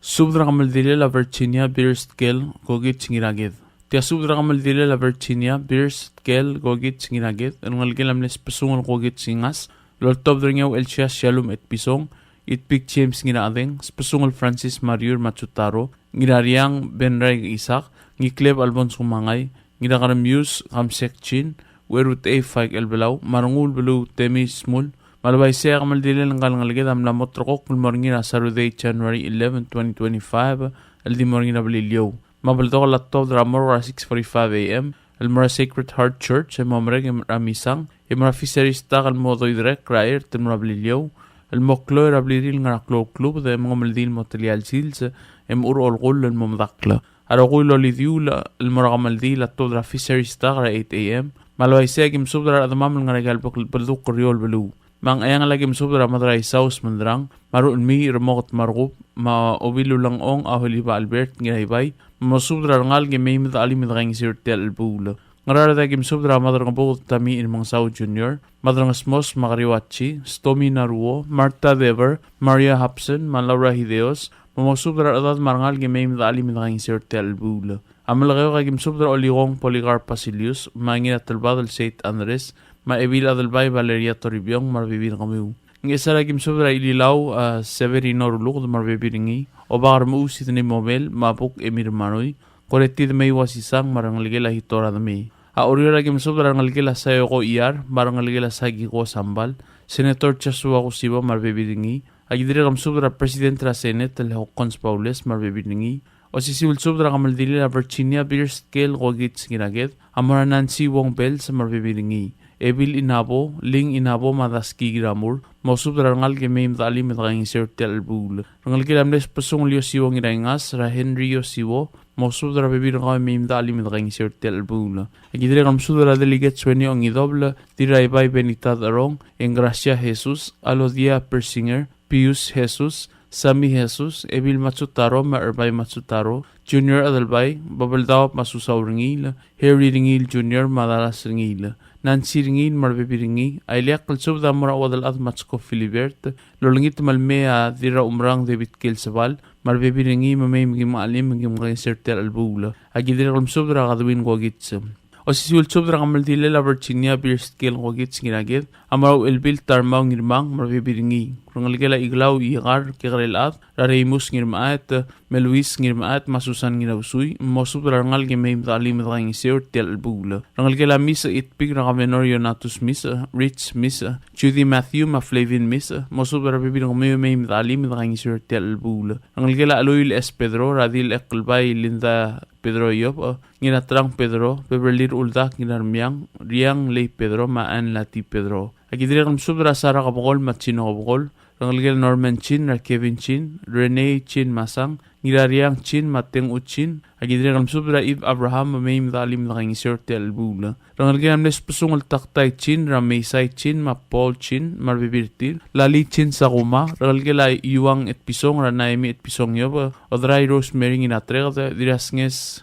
Subdra kamaldile la Virginia Beerskel gogit singiragid. Tia subdra kamaldile la Virginia Beerskel gogit singiragid. Anong algil amnes pasungon gogit singas. Lortob dringaw Elsia Shalom et Pisong. Itpik James nginaadeng. Spasungol Francis Mariur Machutaro. Ngirariang Benray Isak. Ngikleb Alfonso Mangay. Ngirakaram Muse Kamsek Chin. Werut A5 elbelaw, marungul belu temi smul, malabay siya kamaldili ng kalangalagid am lamot rokok mulmorngin na Saturday, January 11, 2025, aldi morngin na balilyaw. Mabalito ka laptop dramor wa 6:45 a.m., almora Sacred Heart Church, ay mamreg amisang, imara fisarista kalmodoy direk, kraer, tenmura balilyaw, almoklo rabliril nga naklo club, da mga maldil motelial sils, uro olgol, almomdakla. Arakoy lolidiyula, almora kamaldi, laptop dra fisarista kara 8 a.m., malaway siya kim subdara at mamang nga regal pagduk koryol belu. Mang ayang lagim subdara madray saus mandrang, maroon mi remokot marukup, maobilo lang ong aholiba Albert ngiraybay, masubdara ngal gimimid alimid kang sirtel albula. Ngarara kim subdara madrang bukot tami in mga Sao Junior, madrang smos makariwachi, Stomy Naruo, Marta Dever, Maria Hapson, Malaura Hideos, mamasubdara at marangal gimimid alimid kang sirtel albula. Amalagayo kay Gimsubdra Oligong Policarp Pasilius, mangin at talbadal St. Andres, maebila dalbay Valeria Toribiyong, marbibir kamiw. Ng isa na Gimsubdra Ililaw, Severino Ruluk, marbibiringi, o bakar muusit ni Mobel, mapuk Emir Manoy, koretid may wasisang marangaligila hitora na may. Auriyo na Gimsubdra ngaligila sa Yoko Iyar, marangaligila sa Giko Sambal, Senator Chasua Kusiba, marbibiringi, agidiri Gimsubdra Presidente la Senate, Hokons Paules, marbibiringi, o si subdra kamaldili la Virginia Beerskel gogit singiragit, amara Nancy Wong Bell sa marbibiringi. Ebil inabo, ling inabo madaski gramur, mo subdra rangal gemeim dali medang sirtel albul. Rangal gilamnes pasung liyo siwo ngirangas, ra Henry Yosiwo, mo subdra bibir nga meim dali medang sirtel albul. Agidre kam subdra delegate sweni ong idoble, diraybay Benitad Arong, Engracia Jesus, Alodia Persinger, Pius Jesus, Sami Jesus, Ebil Matsutaro, Maerbay Matsutaro, Junior Adalbay, Babaldawap Masusaw Ringil, Harry Ringil Junior, Madalas Ringil, Nancy Ringil, Marbebiringi, Ayliak Kalsub Damura Wadal at Matsko Filibert, Lolangit Malmea, Dira Umrang David Kilsabal, Marbebiringi, Mamay Magimaalim, Magimagay Sertel Albula, Agidir Kalsub Dra Kadwin Gwagitsam. O si Sulsub dra kamaldile la Virginia Beerskel gogit singiragid, amaraw elbil tarmaw ngirmang marbibiringi. Rangaligala iglaw igar kikarilat, rareimus ngirmaat, meluis ngirmaat, masusan ngirawsuy, mosub dra rangal gimeim talim dra ngisir tel albula. Rangaligala misa itpig rakamenor Yonatus misa, Rich misa, Judy Matthew Maflavin misa, mosub dra bibirang meim talim dra ngisir tel albula. Rangaligala Aloyl S. Pedro, Radil Eklbay, Linda Pedro Yop, nginatrang Pedro, Beverly Uldak, nginarmiyang, Riang Lay Pedro, Maan Lati Pedro. Agidiri kang subra Sara Kabukol, Machino Kabukol, Rangalgil Norman Chin, Kevin Chin, Rene Chin Masang, Ngirariang Chin, Mateng Uchin, agidiri kang subra Eve Abraham, Maim Dalim Laking Iserte Albula. Rangalgil Amnes Pusungal Taktay Chin, Ramaysay Chin, Mapol Chin, Marbibirtil, Lali Chin Sakuma, Rangalgil ay Iwang et Pisong, Ranaimi et Pisong Yob, Odray Rosemary Nginatrega, Dirasnges,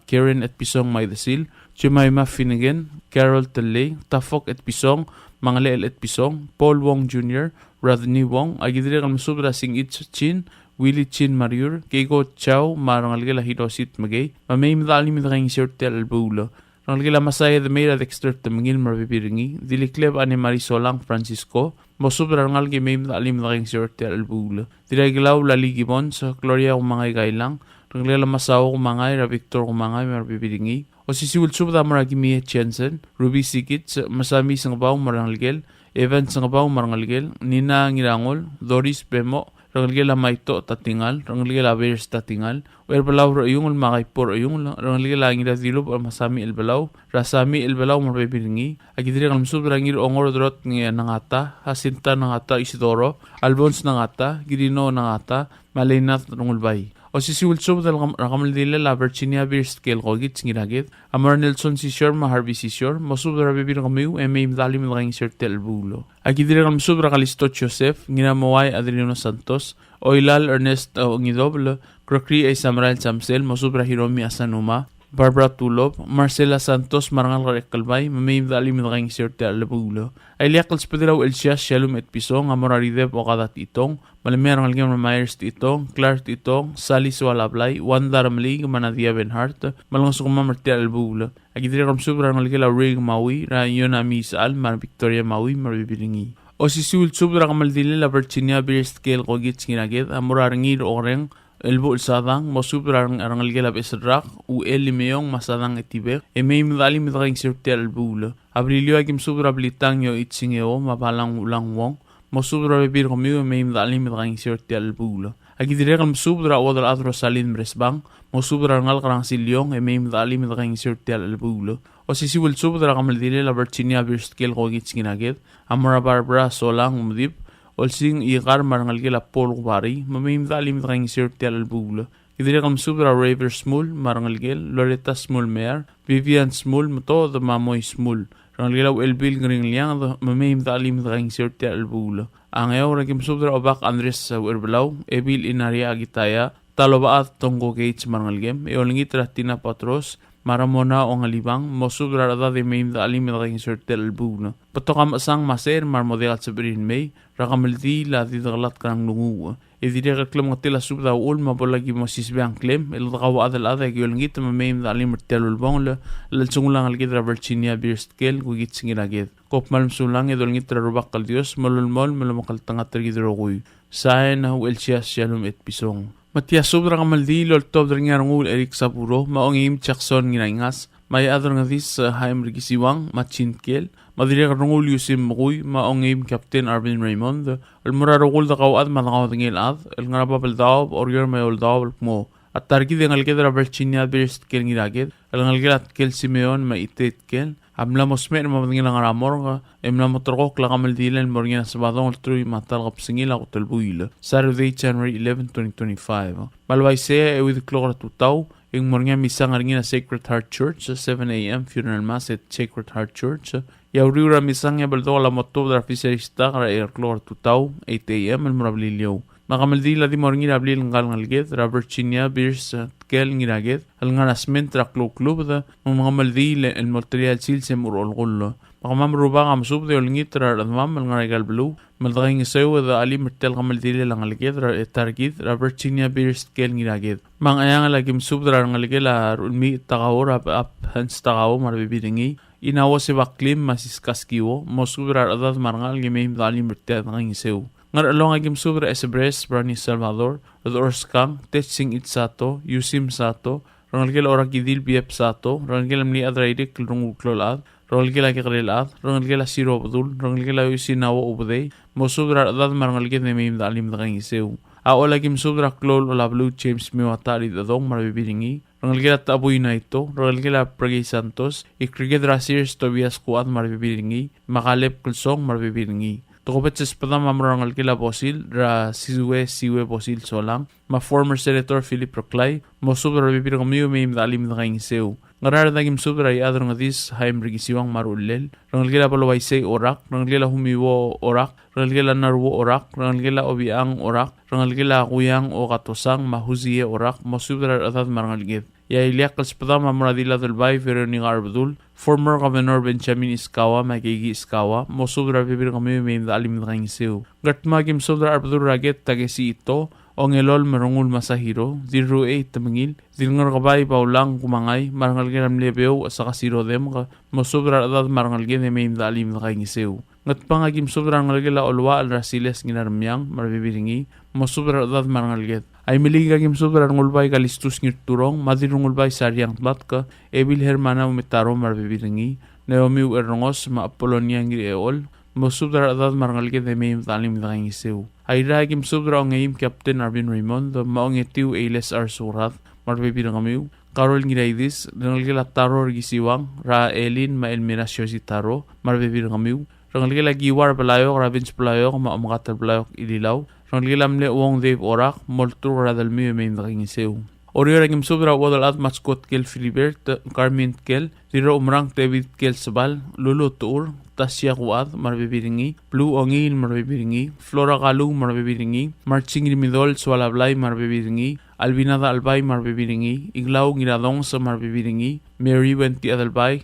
Karen et Pisong Maydasil, Jemima Finnegan, Carol Talley, Tafok et Pisong, Mangaleel et Pisong, Paul Wong Jr., Rodney Wong, agidiri kang subra Sing Itch Chin, Willie Chin Mariur, Keiko Chow, Marangalgila Hirosit Magay, Mamay Madalim Midang Sirtel Albula, Rangalgila Masaya the Mera Dexter Tamingil Marbibiringi, Dilikleb Ane Marisolang Francisco, Mosubra Rangalgi May Madalim Midang Sirtel Albula, Diraglaw Laligibon sa Gloria Umangay Gailang, Rangalgila Masaw Umangay, Victor Umangay Marbibiringi, o si Siwulsub da Maragimi Jensen, Ruby Sikit, Masami Sangabaw Marangalgel, Evan Sangabaw Marangalgel, Nina Ngirangol, Doris Bemo, rangalgela maito tatingal, rangalgela bears tatingal, erbalau royung makaipor oyung, rangalgela ngira dilub masami elbalau, rasami elbalau marbebiringi, agidiri kalmsub rangir ongor drot ng nangata, hasinta nangata Isidoro, Albons nangata, Girino nangata, Malinat rungulbay. O si siwulsub dal rakamaldila la Virginia bears kel kogit ngiragit, Amar Nelson si Sher Harvey si Sher, masub rabibir kamiu imdali milgang Sir Telbulo. Agidiri kalmsub rakalistot Joseph, nginamaway Adriano Santos, Oilal Ernest Ngidoblo, Krokri ay Samaral Samsel, masubra Hiromi Asanuma, Barbara Tulob, Marcela Santos, Marangal Rekalbay, mamimdali milgang Sir Telbulo. Ay liakals padilaw Elsias, Shalom et Pisong, Amorarideb o kadat itong, Malamerang algam Myers itong, Clark itong, Sally Swalablay, Wanda Ramlig, Manadia Benhart, Malungsukuma Martel Albulo. Agidiri kamsubra ngalgila Rig Maui, Rayon Amisal, Mar Victoria Maui, Marbibiringi. O si siwulsubra kamaldili la Virginia bears kel kogit skinagit, Amorarangir oreng, Elbo Sadang, Mosubra Rangalgelab Esrak, U Elimeong Masadang Etibek, May Midali Midang Sirtel Albulo. Abrilio Agim Subra Blitang yo Itzingeo, Mabalang Ulang Wong, Mosubra Bibir Comu, May Midali Midang Sirtel Albulo. Agidirekam Subra Odal Adro Salin Bresbang, Mosubra Ngalkarang Silyong, May Midali Midang Sirtel Albulo. O si Siwil Subra Kamaldile la Virginia Birskel Kogits Ginagit, Amara Barbara Solang Umdip, Olsing igar marangalgila Paul Wari, mamimdali mitang Sirtel Albulo. Idiri kam subra Raver Smul, marangalgil, Loretta Smul Mer, Vivian Smul, Mato, the Mamoy Smul. Rangalgilaw Elbil Gringliang, mamimdali mitang Sirtel Albulo. Ang ayaw ragim subra Obak Andres Werbelaw, Ebil Inaria Agitaya, Talobaat Tongo Gates marangalgem, Eolingit Ratina Patros, Maramona o ngalibang, mosubra rada de may dali mitang Sirtel Albulo. Patokam asang maser marmodegat sa Birin May, rakamaldi la didagalat kanang lungu. Idiri kaklam ngatila subda ul mabolagi mosisbeang klem, ilakawa adal ada gyolngit mamay dali Martel Ulbong lalsungulang algidra Virginia Beerstkel gugit singilagid. Kop malmsulang idolngit rarubak kal Dios, malulmol malamakal tangat ragidroguy. Saen na Elsias Shalom et Pisong. Matias sobra kamaldi loltob dringangul Eric Sapuro maongim Jackson nginaingas may ador ngadis haim rigisiwang machinkel madiri karungul Yusim Mugui maongim Captain Arvin Raymond almurarugul da kawad matakaw tingil ad el ngarababal daob oryor may oldaob mo at targid ang algedra Virginia Beerstkel ngiragid el ngalgelat kel Simeon maitet kel Amla mosmer mamadingin ang aramor emla motorok la kamaldilan morgina sabadong ultruy matal kapsingila kutulbuil Saturday January 11, 2025. Malway se with klora tutaw yung morgina misang aringina Sacred Heart Church 7 a.m. funeral mass at Sacred Heart Church. Yauriura misang yabaldo la moto da fisarista kara klora tutaw 8 a.m. al murablilyo. Makamaldila di morgina ablil ngal ngalget Virginia Beers kel ngiraget al ngarasment ra klub da makamaldila el motrial silsem urolgullo makamamruba kamsub de olngitra radmam al ngaragal blue maldaging sew da ali mertel kamaldila langalget ra targit Virginia Beers kel ngiraget mangayang lagim subdra ngalgela ulmi tagawor ap hans tagaw marbibidingi inawo se baklim masiskaskiwo mosubra adad marngal gimem dali mertel nging sew Ngar along agim subra esebres Brani Salvador, Rodorskang, Tetching Itsato, Yusim Sato, Rangalgel Orakidil Biep Sato, Rangalgel Mni Adraidik Rungulad, Rangalgel Agrilad, Rangalgel Asiro Abdul, Rangalgel Yusinawa Ubday, Mosubra Dad Marangalgel Nemim Dalim Dangiseu. Aol agim subra Klol Olablu James Miwatari Dadong Marbibiringi, Rangalgel Tabuy na ito, Rangalgel Pragay Santos, Ikriged Rasirs Tobias Kuat Marbibiringi, Makalep Kulsong Marbibiringi. Tukupet sa espadam mamrangal kila posil, ra siwe posil solang, ma former Senator Philip Proclay, mo subra bibir kamiyo may imdalim na kayong sew. Ngarar naging subra ay adro ngadis haim rigisiwang marulel, rangal kila palawaysay orak, rangal kila humiwo orak, rangal kila narwo orak, rangal kila obiang orak, rangal kila kuyang o katosang mahuziye orak, mo subra atad marangal git. Yailiak kalspadam mamradila dalbay Veronica Arbdul, former Governor Benjamin Iskawa, Magigi Iskawa, mosubra bibir kami may dalim na kayong sew. Gatmagim sobra Arbdul raget tagesi ito, ongelol marungul masahiro, diru tamangil, dilngar kabay paulang kumangay, marangal kinam lebeo sa kasiro dem, mosubra adad marangal kinam may dalim na kayong sew. Ngatpangagim sobra ngalgila olwa al rasiles ginarmyang, marbibiringi, mosubra adad marangal get. Ay miligagim sobra ngulbay kalistus ngirturong, madirungulbay saryang tlat Ebil Hermana umitaro marbibiringi, Naomi Erongos ma Apolonia ngiri eol, Mosubra adad marangalge de meim talim danging seu. Aira gim subra ngaim Captain Arvin Raymond maongetiu ailes ar surat marbibir ngamiu. Karol ngiraidis rangalge la taror gisiwang ra elin ma elminasyo si taro marbibir ngamiu. Rangalge la giwar pelayok ravins pelayok ma omgatal pelayok ililaw. Rangalge lamle uong dev orak moltur radalmi meim danging seu. Orior agim subra wadal at matskot kel Filibert Carmen kel tiro umrang David kel sabal lulu tur tasya kuad marbibiringi blue ongil marbibiringi flora galu marbibiringi marching midol swalablay marbibiringi albinada albay marbibiringi iglaw ngiradong sa marbibiringi Mary wenti adalbay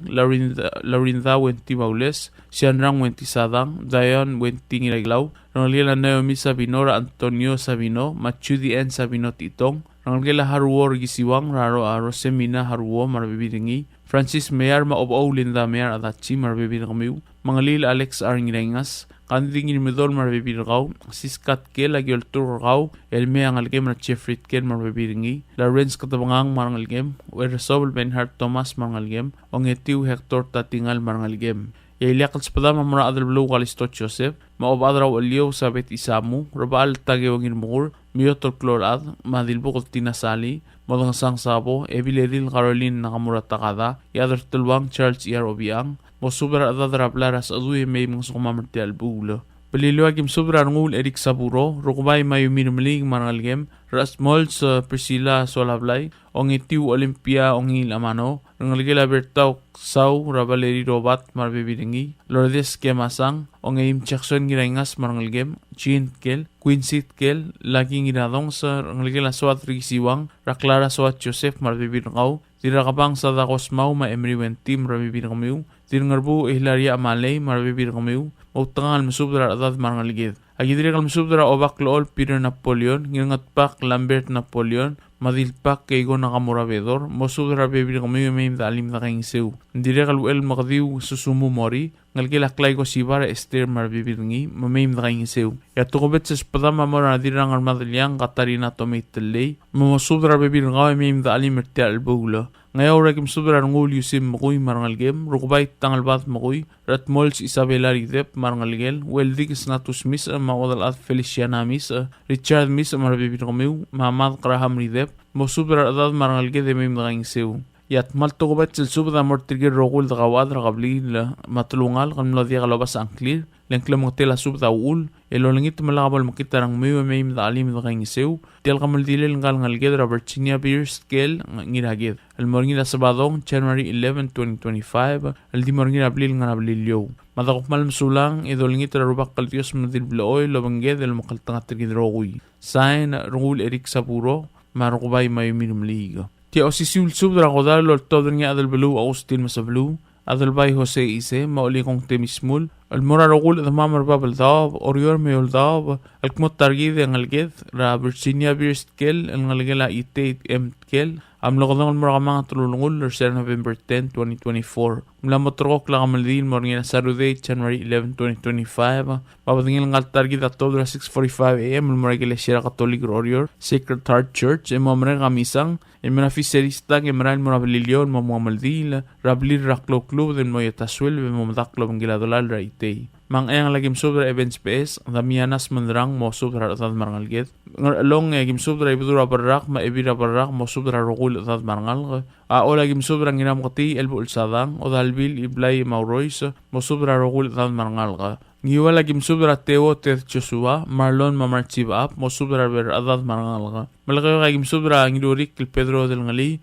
Laurinda wenti baules Sianrang wenti sadang Diane wenti ngiraglaw Rangalila Naomi Sabino Antonio Sabino Machudi N Sabino titong Rangalila haruo gisiwang raro aro semina haruo marbibiringi Francis Mayer maobaw Linda Mayer adachi marbibiringi Mangalil Alex R. Ngirengas Kandingin midol marbibirgaw Siskat kel agyol turgaw Elme angalgem na Jeffrey kel marbibiringi Lawrence katabangang marangalgem Weresobel Benhart Thomas marangalgem Ongetiu Hector Tatingal marangalgem Yailiak alspada mamara adal blue kalisto Joseph maobadraw aliyo sabet isamu Rabal tagewangin mukur Miyotor klorad madilbukot tinasali Modangsang sabo Ebileril Caroline nakamuratakada Yadar tulwang Charles E.R. Obiang Mosubra adadrablaras aduye may mga sukumamerti albulo. Paliluagim subra ngul Eric Saburo, rukubay mayuminumlig marangalgem, Rasmolds Priscilla Solablay, ongitiu Olympia ongil amano, rangalgela bertaw saw rabaleri robat marbibiringi, Lourdes Kemasang, ongaim Jackson girangas marangalgem, Jean Kel, Quincy Kel, laging ginadong sa rangalgela swat rigisiwang, Raklara swat Joseph marbibiringaw, Tirakabang sa dakosmaw ma Emery Wentim marbibiringaw, Tirangarbu Hilaria Amalay marbibiringaw, Mautangal masubra adad marangalgid. Agidiri kal masubra obaklool Peter Napoleon, ngingatpak Lambert Napoleon, madilpak kaygo nakamurabedor, masubra bebir kami may dalim na kayong sew. Ndiri kal uel makadiw susumu mori, ngalkilaklay ko sibara Esther marbibiringi, mamayim na kayong sew. Yatukubet sa spadama mo na dirang armadalyang Katarina Tomatellay, mamasubra bebir ngaw may dalim merti albula. Ngayon rakim subra ngul yusim makuy marangalgem, rukbay tangalbat makuy, Ratmols Isabella Ridep marangalgel, Weldig Snatus Miss mawadal at Feliciana Miss, Richard Miss marabibiramiw, Mamad Graham Ridep, mosubra adad marangalge de may mga sew. Yat maltukubat sil subra mortigir rogul dagawad ragabli matulungal kanmlodya kalabas angklir, lengkla mongtela subra ul, elolingit malakabal makita ng may alim mga sew, tial kamaldilil ngalgalged Virginia Beers Kel ngiragid. Almorngila Sabadong, January 11, 2025, aldimorngila abril nga ablilyo. Madakok malamsulang, idolingit rarubak kaltios madilblaoy, lobangged, makaltang atrigidrogoy. Sign, Rungul Eric Saburo, marukubay may minumliga. Tia osisul subra kodal, lor todo nga adalbalu, Austin Masablu, adalbay Jose Ise, maulikong temismul, almora rogul at mamarbabaldab, orior meoldab, alkmot targid ang alged, ra Virginia Beers Kel, ang algela ite M. Kel, amlokodang almorakamang tulungul, Lorser November 10, 2024. Mula motorok lang kamalil, morning na Saturday, January 11, 2025. Papatingin lang targid at October 6:45 a.m. Almora Iglesia Catholic Warrior, Sacred Heart Church, e mamre kamisang, e mga fiserista, e maral mo nabililyon, mamamaldil, rablir raklo club, den mo yataswil, e mamadaklo ang giladolal ra itay. Mang ayang lagim subra events PS, damianas mandrang mo subra atad marangalget. Along gim subra ibudura barrak, ma ibira barrak mo subra rogul atad marangal. O lagim subra nginam kati elbo ulsadang, o dalbil iblay mauroys, mo subra rogul atad marangal. Ngiwa lagim subra Teo Ted Joshua, Marlon Mamarchiba up, mo subra ber atad marangal. Malakayo kagim subra ngilurik kil Pedro del Ngali,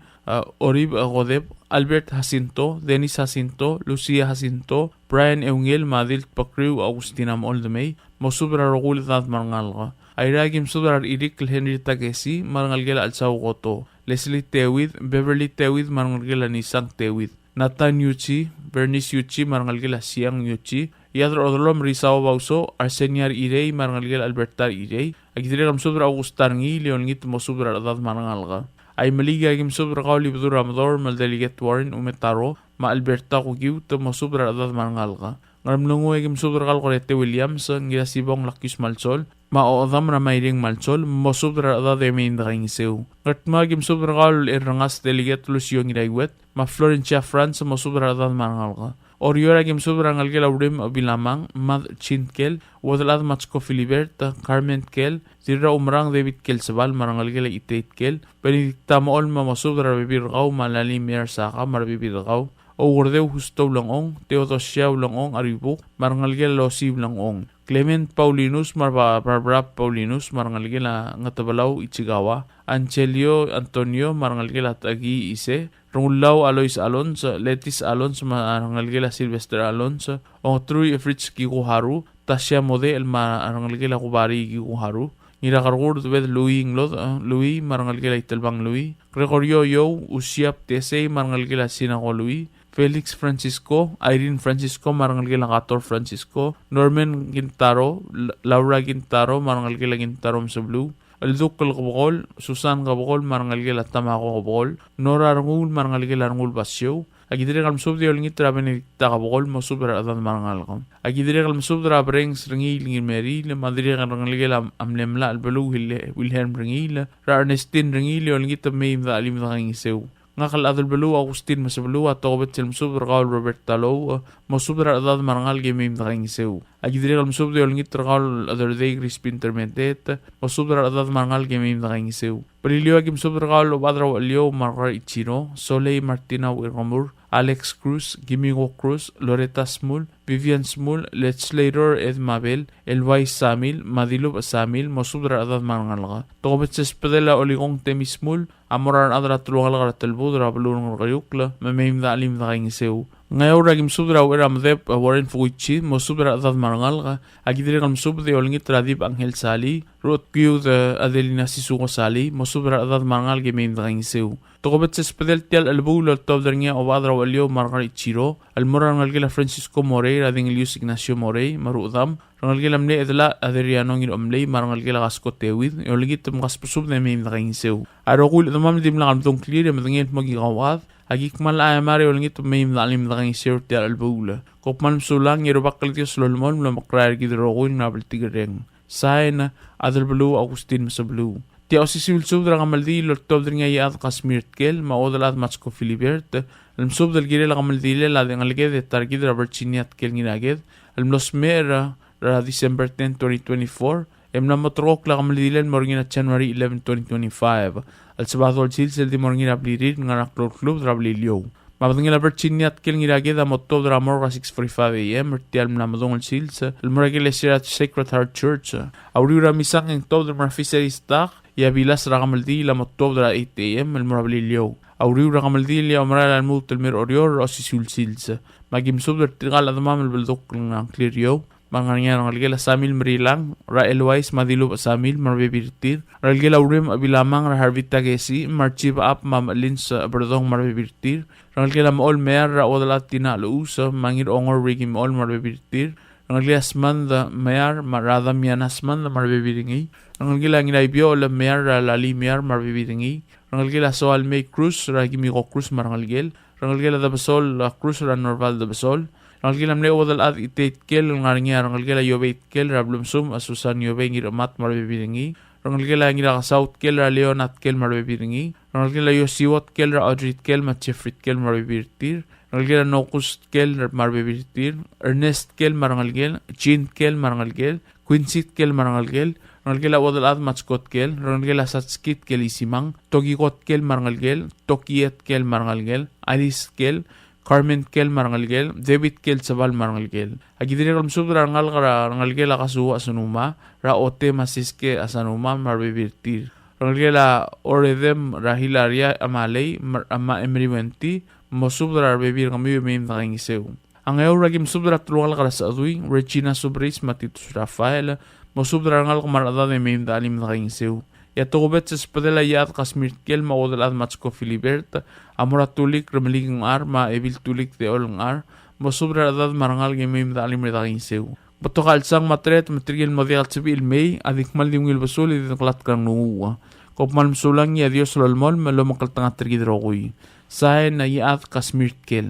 Orib Godeb, Albert Jacinto, Dennis Jacinto, Lucia Jacinto, Brian Eungel, Madil Pakriw, Agustina Moldemay, Mosubra Rogul at Marangalga. Ayragim Subra Irik Henry Tagesi, Marangalgela Alsaw Koto, Leslie Tewid, Beverly Tewid, Marangalgela Nisang Tewid, Nathan Yuchi, Bernice Yuchi, Marangalgela Siang Yuchi, Yadro Odolom Rizao Bauso, Arseniar Irey, Marangalgela Albertar Irey, Agitiram Subra Augustarngi, Leonit Mosubra Adat Marangalga. Ay maligagim subra kauli betul Ramador maldeliget Warren umetaro ma Alberta kugiw to masubra adad marangalga. Ngaramlungu agim subra kal korete Williams ngira sibong lakis malsol ma oodam na mayring malsol masubra adad emindaging sew. Ngatma agim subra kal irangas deliget Lucio ngiraiwet ma Florencia France masubra adad marangalga. Oriora gim subra ngalgela urim bilamang mad chinkel wadalad matsko Filibert Carmen kel zira umrang David kel sebal marangalgela itait kel benedicta mool mamasubra bibir gaw malali mer saka mar bibir gaw o gordeu husto langong Theodosia langong aribuk marangalgela losib langong Clement Paulinus Barbara Paulinus marangalgela ngatabalaw ichigawa Angelio Antonio marangalgela tagi ise Rungulaw Alois Alonso, Letis Alonso, marangalgela Sylvester Alonso, Ontrui Fritz Kikuharu, Tasya Mode, el marangalgela Kubari Kikuharu, Nirakargur Ved Louis Inglod, Louis, marangalgela Itelbang Louis, Gregorio Yo, Usiap Tese, marangalgela Sinago Louis, Felix Francisco, Irene Francisco, marangalgela Gator Francisco, Norman Gintaro, Laura Gintaro, marangalgela Gintaro Msablu, Alduk Kabogol, Susan Kabogol, marangalgela Tamako Kabogol, Nora Arngul, marangalgela Arngul Basyo, Agidire kalmsub di olingit raben ta Kabogol, mosub adan marangalgam. Agidire kalmsub dra brings ringil ngil meril, madire marangalgela amlemla albelu Wilhelm ringil, ra Ernestin ringil olingit meim da alim da ngiseu. Ngakal adal belu Agustin masabelu atau bet selmsub ragal Robert Talo, mosub dra adan marangal gemim da ngiseu. Agidire kalmsub di olingit ragal other day Crispin Termentet, mosub dra adan marangal gemim da ngiseu. Brilio agim sub ragal badra walio Margar Ichino, Soleil Martina Wirgamur, Alex Cruz, Gimigo Cruz, Loretta Smul, Vivian Smul, Legislator Ed Mabel, Elway Samil, Madilub Samil, mosubra adad mangalga. Togobet sespedela oligong temi Smul, amoran adra tulungalga telbudra blurung rayukla, memeim da alim da ngiseu. Ngayon ragim subra uram dep Warren Fuichi, mosubra adad mangalga, agidire kam sub de olingit radib Angel Sali, Ruth Q de Adelina Sisugo Sali, mosubra adad mangal gemeim da ngiseu. Togobet sespedel tial albul tobdernya obadra walio Margar Ichiro, almoran ngalgela Francisco Morey, radingilius Ignacio Morey, marudam, rangalgela mne edla Adriano ngil omley, marangalgela gasko tewid, oligit mgasposub de meim da ngiseu. Arogul damam dim la gamtong clear medengel magigawad, agikmal ayamari olingit meim da alim da ngiseu tial albul. Kopman sulang yero bakal tios lolmon lamakrar gidrogul nabel tigreng. Sain adalblu Agustin masablu. Tia osisul subdra gamaldi lortobdringa yaad Kasmirt kel maodalad matsko Filibert المسوب del gire la gamaldi la de ngalge de targid raberchiniat kel ngiraged almlosmer ra December 10 2024 emna motrok la gamaldi len morgina January 11 2025 al sabadol silsel di morgina blirir ngarak club rablilio Mabadingil Albertiniat kel ngiraged a motob dra morga 6:45 AM tial mnamadong sils el moragil esirat Sacred Heart Church auriura misang en tob der marfiseristak ya bilas ragamaldi la motob dra 8 AM el morablilio auriura gamaldi li amral al mut el mer orior osisul sils magim sub der tigal admam el beldok ng cleario Manganya ngalgela Samil Merilang, Ra Elwais Madilub Samil Marbibirtir, Ralgela Urim Abilamang Ra Harvita Gesi, Marchiba Ap Mam Lins Berdong Marbibirtir, Ralgela Maol Mer Ra Odalatina Luusa, Mangir Ongor Rigim Ol Marbibirtir, Ralgela Smanda Mer Marada Mianasman Marbibiringi, Ralgela Nginaibio La Mer Ra Lali Mer Marbibiringi, Ralgela Soal May Cruz, Ragimigo Cruz Margalgel, Ralgela Dabasol La Cruz Ra Norval Dabasol, Rangalgela mle odal ad itate kel ngarnya rangalgela yobeit kel rablumsum asusan yobe ngir mat marbebiringi rangalgela ngira saut kel ra leonat kel marbebiringi rangalgela yosiwot kel ra adrit kel matchefrit kel marbebirtir rangalgela nokus kel marbebirtir Ernest kel marangalgel Jean kel marangalgel Quincy kel marangalgel rangalgela odal ad matskot kel rangalgela satskit kel isimang togigot kel marangalgel tokiet kel marangalgel Alice kel Carmen kel marangalgel, David kel sabal marangalgel. Agidire kalm subra rangalgel akasu asanuma, ra ote masiske asanuma marbibirtir. Rangalgela oredem rahilaria amalei ama emriwenti, mosubra bebir kami meim dakingiseu. Ang ragim subra trugal karadui, Regina subris matitus Rafael, mosubra rangal kamarada de meim dalim dakingiseu. Yatogobet sa spadela yaad Kasmirt kel maodalad matsko Filibert, amora tulik ramaliging ar, ma ebil tulik de olong ar, mosubra adad marangal gemim da alim redagin seu. Bato kalsang matret matrigil madial sabi ilmei, adik maldimgil basul idinaklat kang nuwa. Kopman msulang ya Dios lolmol, malo makaltang atrigidrogui. Sae na yaad Kasmirt kel.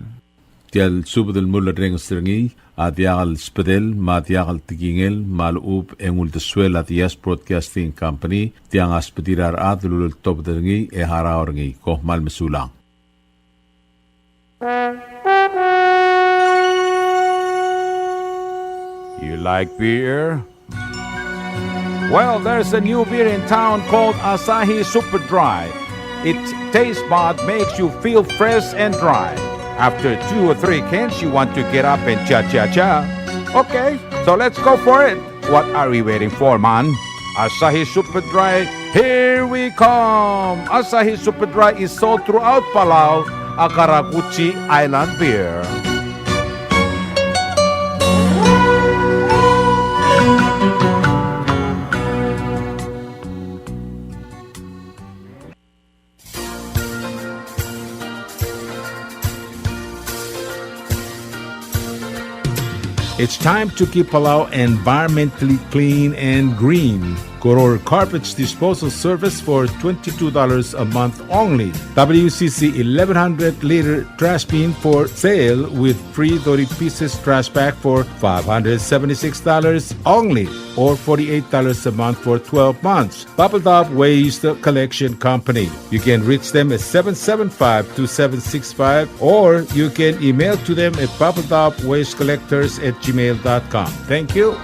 Tial subdel mulla rengstrengi, adiagal spedel, madiagal tigingel, malub engul desuel adias broadcasting company, tiang aspedirar adlul top dengi e haraorngi, koh mal mesulang. like beer? Well, there's a new beer in town called Asahi Super Dry. Its taste bud makes you feel fresh and dry. After 2 or 3 cans, you want to get up and cha-cha-cha. Okay, so let's go for it. What are we waiting for, man? Asahi Super Dry, here we come! Asahi Super Dry is sold throughout Palau, a Karakuchi Island beer. It's time to keep Palau environmentally clean and green. Goror Carpets Disposal Service for $22 a month only. WCC 1100-liter trash bin for sale with free 30 pieces trash bag for $576 only, or $48 a month for 12 months. Bubble Top Waste Collection Company. You can reach them at 775-2765, or you can email to them at bubbletopwastecollectors@gmail.com. Thank you.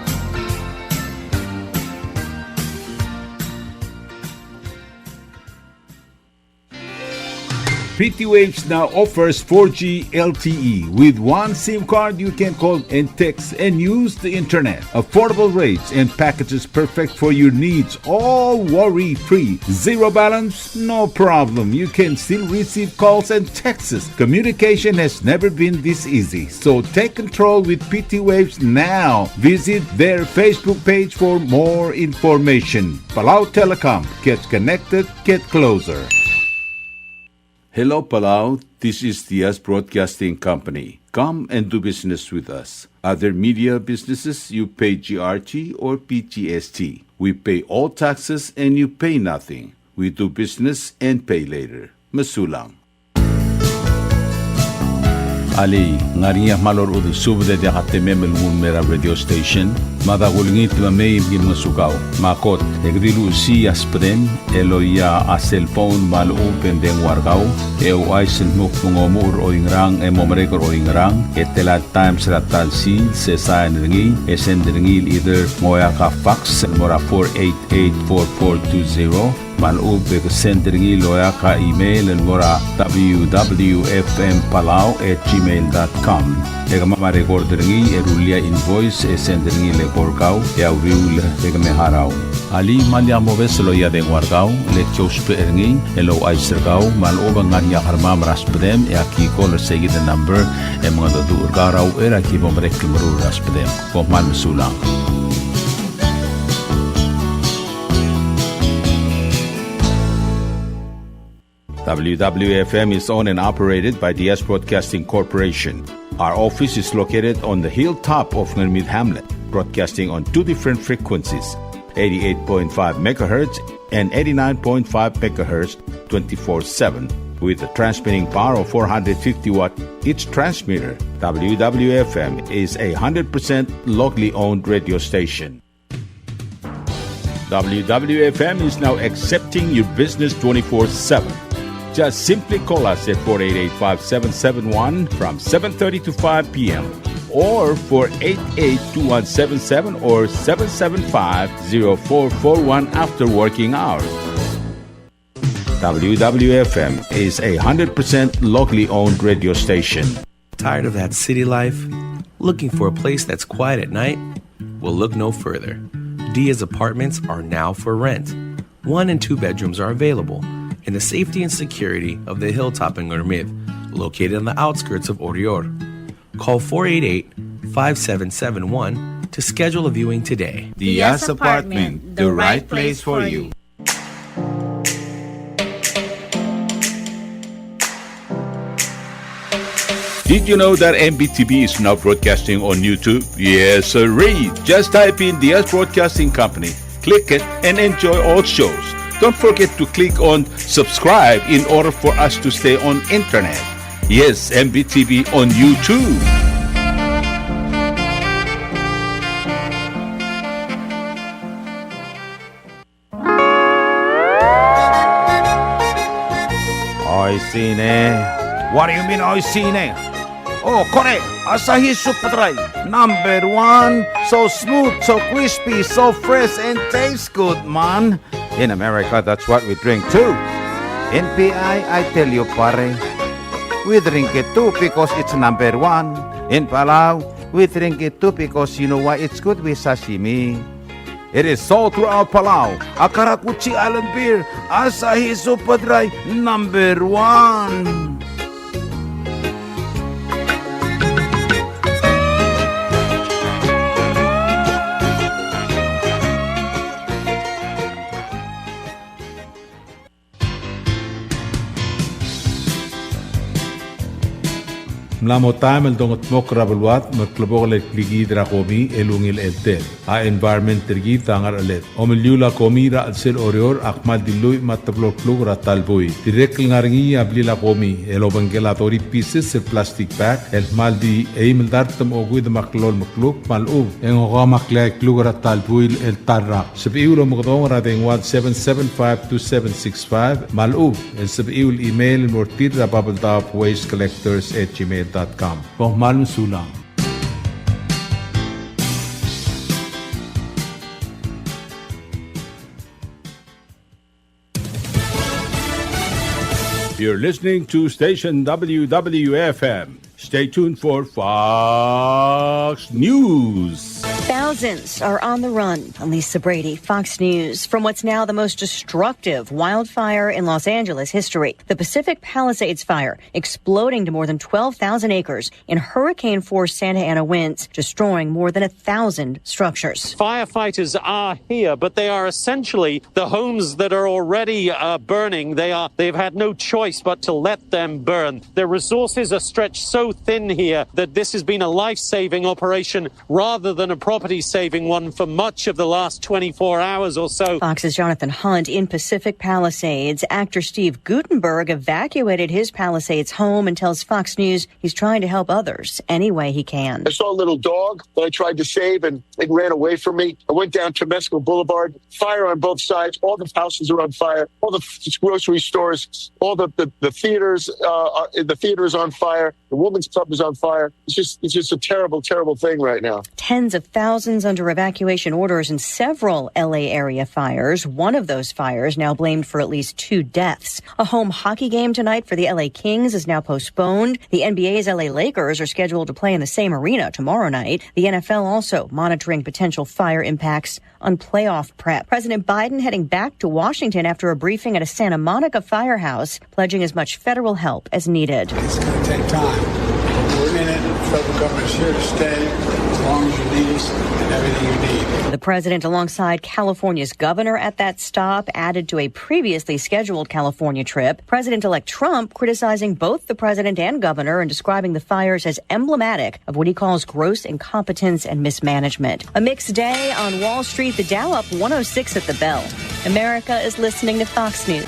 PT Waves now offers 4G LTE. With one SIM card, you can call and text and use the internet. Affordable rates and packages perfect for your needs. All worry-free. Zero balance? No problem. You can still receive calls and texts. Communication has never been this easy. So take control with PT Waves now. Visit their Facebook page for more information. Palau Telecom. Get connected, get closer. Hello, Palau. This is Diaz Broadcasting Company. Come and do business with us. Other media businesses, you pay GRT or PGST. We pay all taxes and you pay nothing. We do business and pay later. Masulang. Ali, ngariya malor udu subde de hatememel mera radio station. Madagulingit mamay gin masukaw. Makot, egdilu si aspren, eloya a cellphone mal open den wargaw. Aisen muk mungomur o ingrang momrekor o ingrang. Etelat times ratal si sesayan ringi. Esen ringil either moya ka fax mora 4884420. Malub send ringi loya ka email and mora www.fmpalau@gmail.com. Ega mama record ringi erulia invoice send ringi le korkau ya uriul ega me harau. Ali malya moves loya den wargau le chospe ringi elo aisergau maloba nganya harma raspedem ya ki call say the number e mga do urgarau era ki bomrek mru raspedem ko mal sulang. WWFM is owned and operated by DS Broadcasting Corporation. Our office is located on the hilltop of Ngermid Hamlet, broadcasting on 2 different frequencies, 88.5 MHz and 89.5 MHz 24/7, with a transmitting power of 450 watt each transmitter. WWFM is a 100% locally owned radio station. WWFM is now accepting your business 24/7. Just simply call us at 488-5771 from 7:30 to 5 p.m. or 488-2177 or 775-0441 after working hours. WWFM is a 100% locally owned radio station. Tired of that city life? Looking for a place that's quiet at night? Well, look no further. Diaz Apartments are now for rent. 1 and 2 bedrooms are available in the safety and security of the hilltop in Ngermid, located on the outskirts of Orior. Call 488-5771 to schedule a viewing today. Diaz Apartment, the right place for you. Did you know that MBTV is now broadcasting on YouTube? Yes, sirree. Just type in Diaz Broadcasting Company, click it, and enjoy all shows. Don't forget to click on subscribe in order for us to stay on internet. Yes, MBTV on YouTube. Oy, sine. What do you mean, oy, sine? Oh, correct. Asahi Super Dry. Number 1. So smooth, so crispy, so fresh, and tastes good, man. In America, that's what we drink too. In PI, I tell you, pare, we drink it too because it's number 1. In Palau, we drink it too because you know why it's good with sashimi. It is sold throughout Palau. Akarakuchi Island Beer, Asahi Super Dry, number 1. Mlamotay meldongot mokrabelwat mekleboglet ligidra komi elungil eltel. A environment tergi tangar alet. Omelyula komi ra alsel orior akmal diluy matablok ra talboy. Direkl ngaringi ablila komi elobangelatori pieces el plastic bag el maldi eimeldartem ogud maklol makluk malub engoga maklek ra talboy el tarra. Sebiulo mogdong ra dengwad 7752765 malub el sebiul email mortir ra bubbletopwastecollectors@gmail.com. Pohmalun sulang. You're listening to station WWFM. Stay tuned for Fox News. Thousands are on the run. Lisa Brady, Fox News. From what's now the most destructive wildfire in Los Angeles history, the Pacific Palisades fire, exploding to more than 12,000 acres in hurricane-force Santa Ana winds, destroying more than 1,000 structures. Firefighters are here, but they are essentially the homes that are already burning. They've had no choice but to let them burn. Their resources are stretched so thin here that this has been a life-saving operation rather than a property-saving one for much of the last 24 hours or so. Fox's Jonathan Hunt in Pacific Palisades. Actor Steve Guttenberg evacuated his Palisades home and tells Fox News he's trying to help others any way he can. I saw a little dog that I tried to save, and it ran away from me. I went down to Temescal Boulevard, fire on both sides. All the houses are on fire. All the grocery stores, all the theaters, the theater is on fire. The women's club is on fire. It's just a terrible, terrible thing right now. Tens of thousands under evacuation orders in several L.A. area fires. One of those fires now blamed for at least 2 deaths. A home hockey game tonight for the L.A. Kings is now postponed. The NBA's L.A. Lakers are scheduled to play in the same arena tomorrow night. The NFL also monitoring potential fire impacts on playoff prep. President Biden heading back to Washington after a briefing at a Santa Monica firehouse, pledging as much federal help as needed. It's going to take time. We're in it. The federal government's here to stay as long as you need us and everything you need. The president, alongside California's governor at that stop, added to a previously scheduled California trip. President-elect Trump criticizing both the president and governor and describing the fires as emblematic of what he calls gross incompetence and mismanagement. A mixed day on Wall Street, the Dow up 106 at the bell. America is listening to Fox News.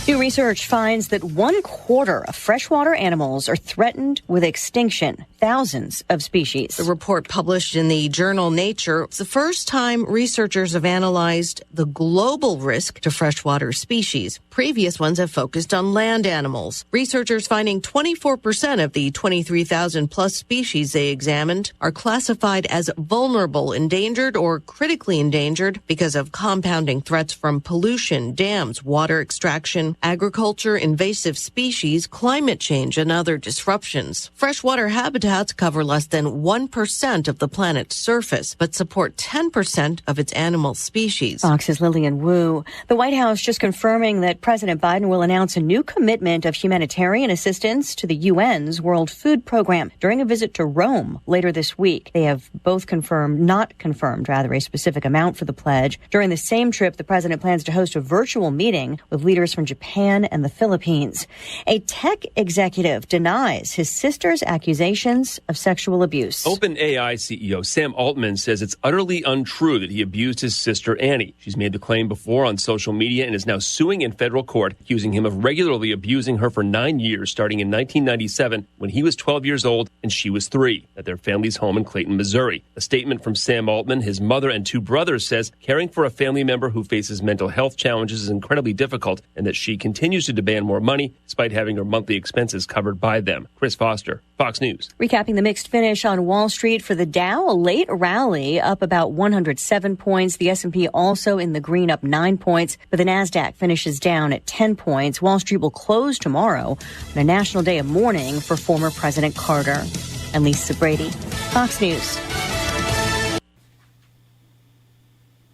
New research finds that 1/4 of freshwater animals are threatened with extinction, thousands of species. The report published in the journal Nature, it's the first time researchers have analyzed the global risk to freshwater species. Previous ones have focused on land animals. Researchers finding 24% of the 23,000 plus species they examined are classified as vulnerable, endangered, or critically endangered because of compounding threats from pollution, dams, water extraction, agriculture, invasive species, climate change, and other disruptions. Freshwater habitats cover less than 1% of the planet's surface, but support 10% of its animal species. Fox's Lillian Wu. The White House just confirming that President Biden will announce a new commitment of humanitarian assistance to the UN's World Food Program during a visit to Rome later this week. They have both not confirmed a specific amount for the pledge. During the same trip, the president plans to host a virtual meeting with leaders from Japan and the Philippines. A tech executive denies his sister's accusations of sexual abuse. OpenAI CEO Sam Altman says it's utterly untrue that he abused his sister Annie. She's made the claim before on social media and is now suing in federal court, accusing him of regularly abusing her for 9 years, starting in 1997 when he was 12 years old and she was 3, at their family's home in Clayton, Missouri. A statement from Sam Altman, his mother, and 2 brothers says caring for a family member who faces mental health challenges is incredibly difficult and that she she continues to demand more money despite having her monthly expenses covered by them. Chris Foster, Fox News. Recapping the mixed finish on Wall Street for the Dow, a late rally up about 107 points. The S&P also in the green, up 9 points, but the Nasdaq finishes down at 10 points. Wall Street will close tomorrow on a national day of mourning for former President Carter. And Lisa Brady, Fox News.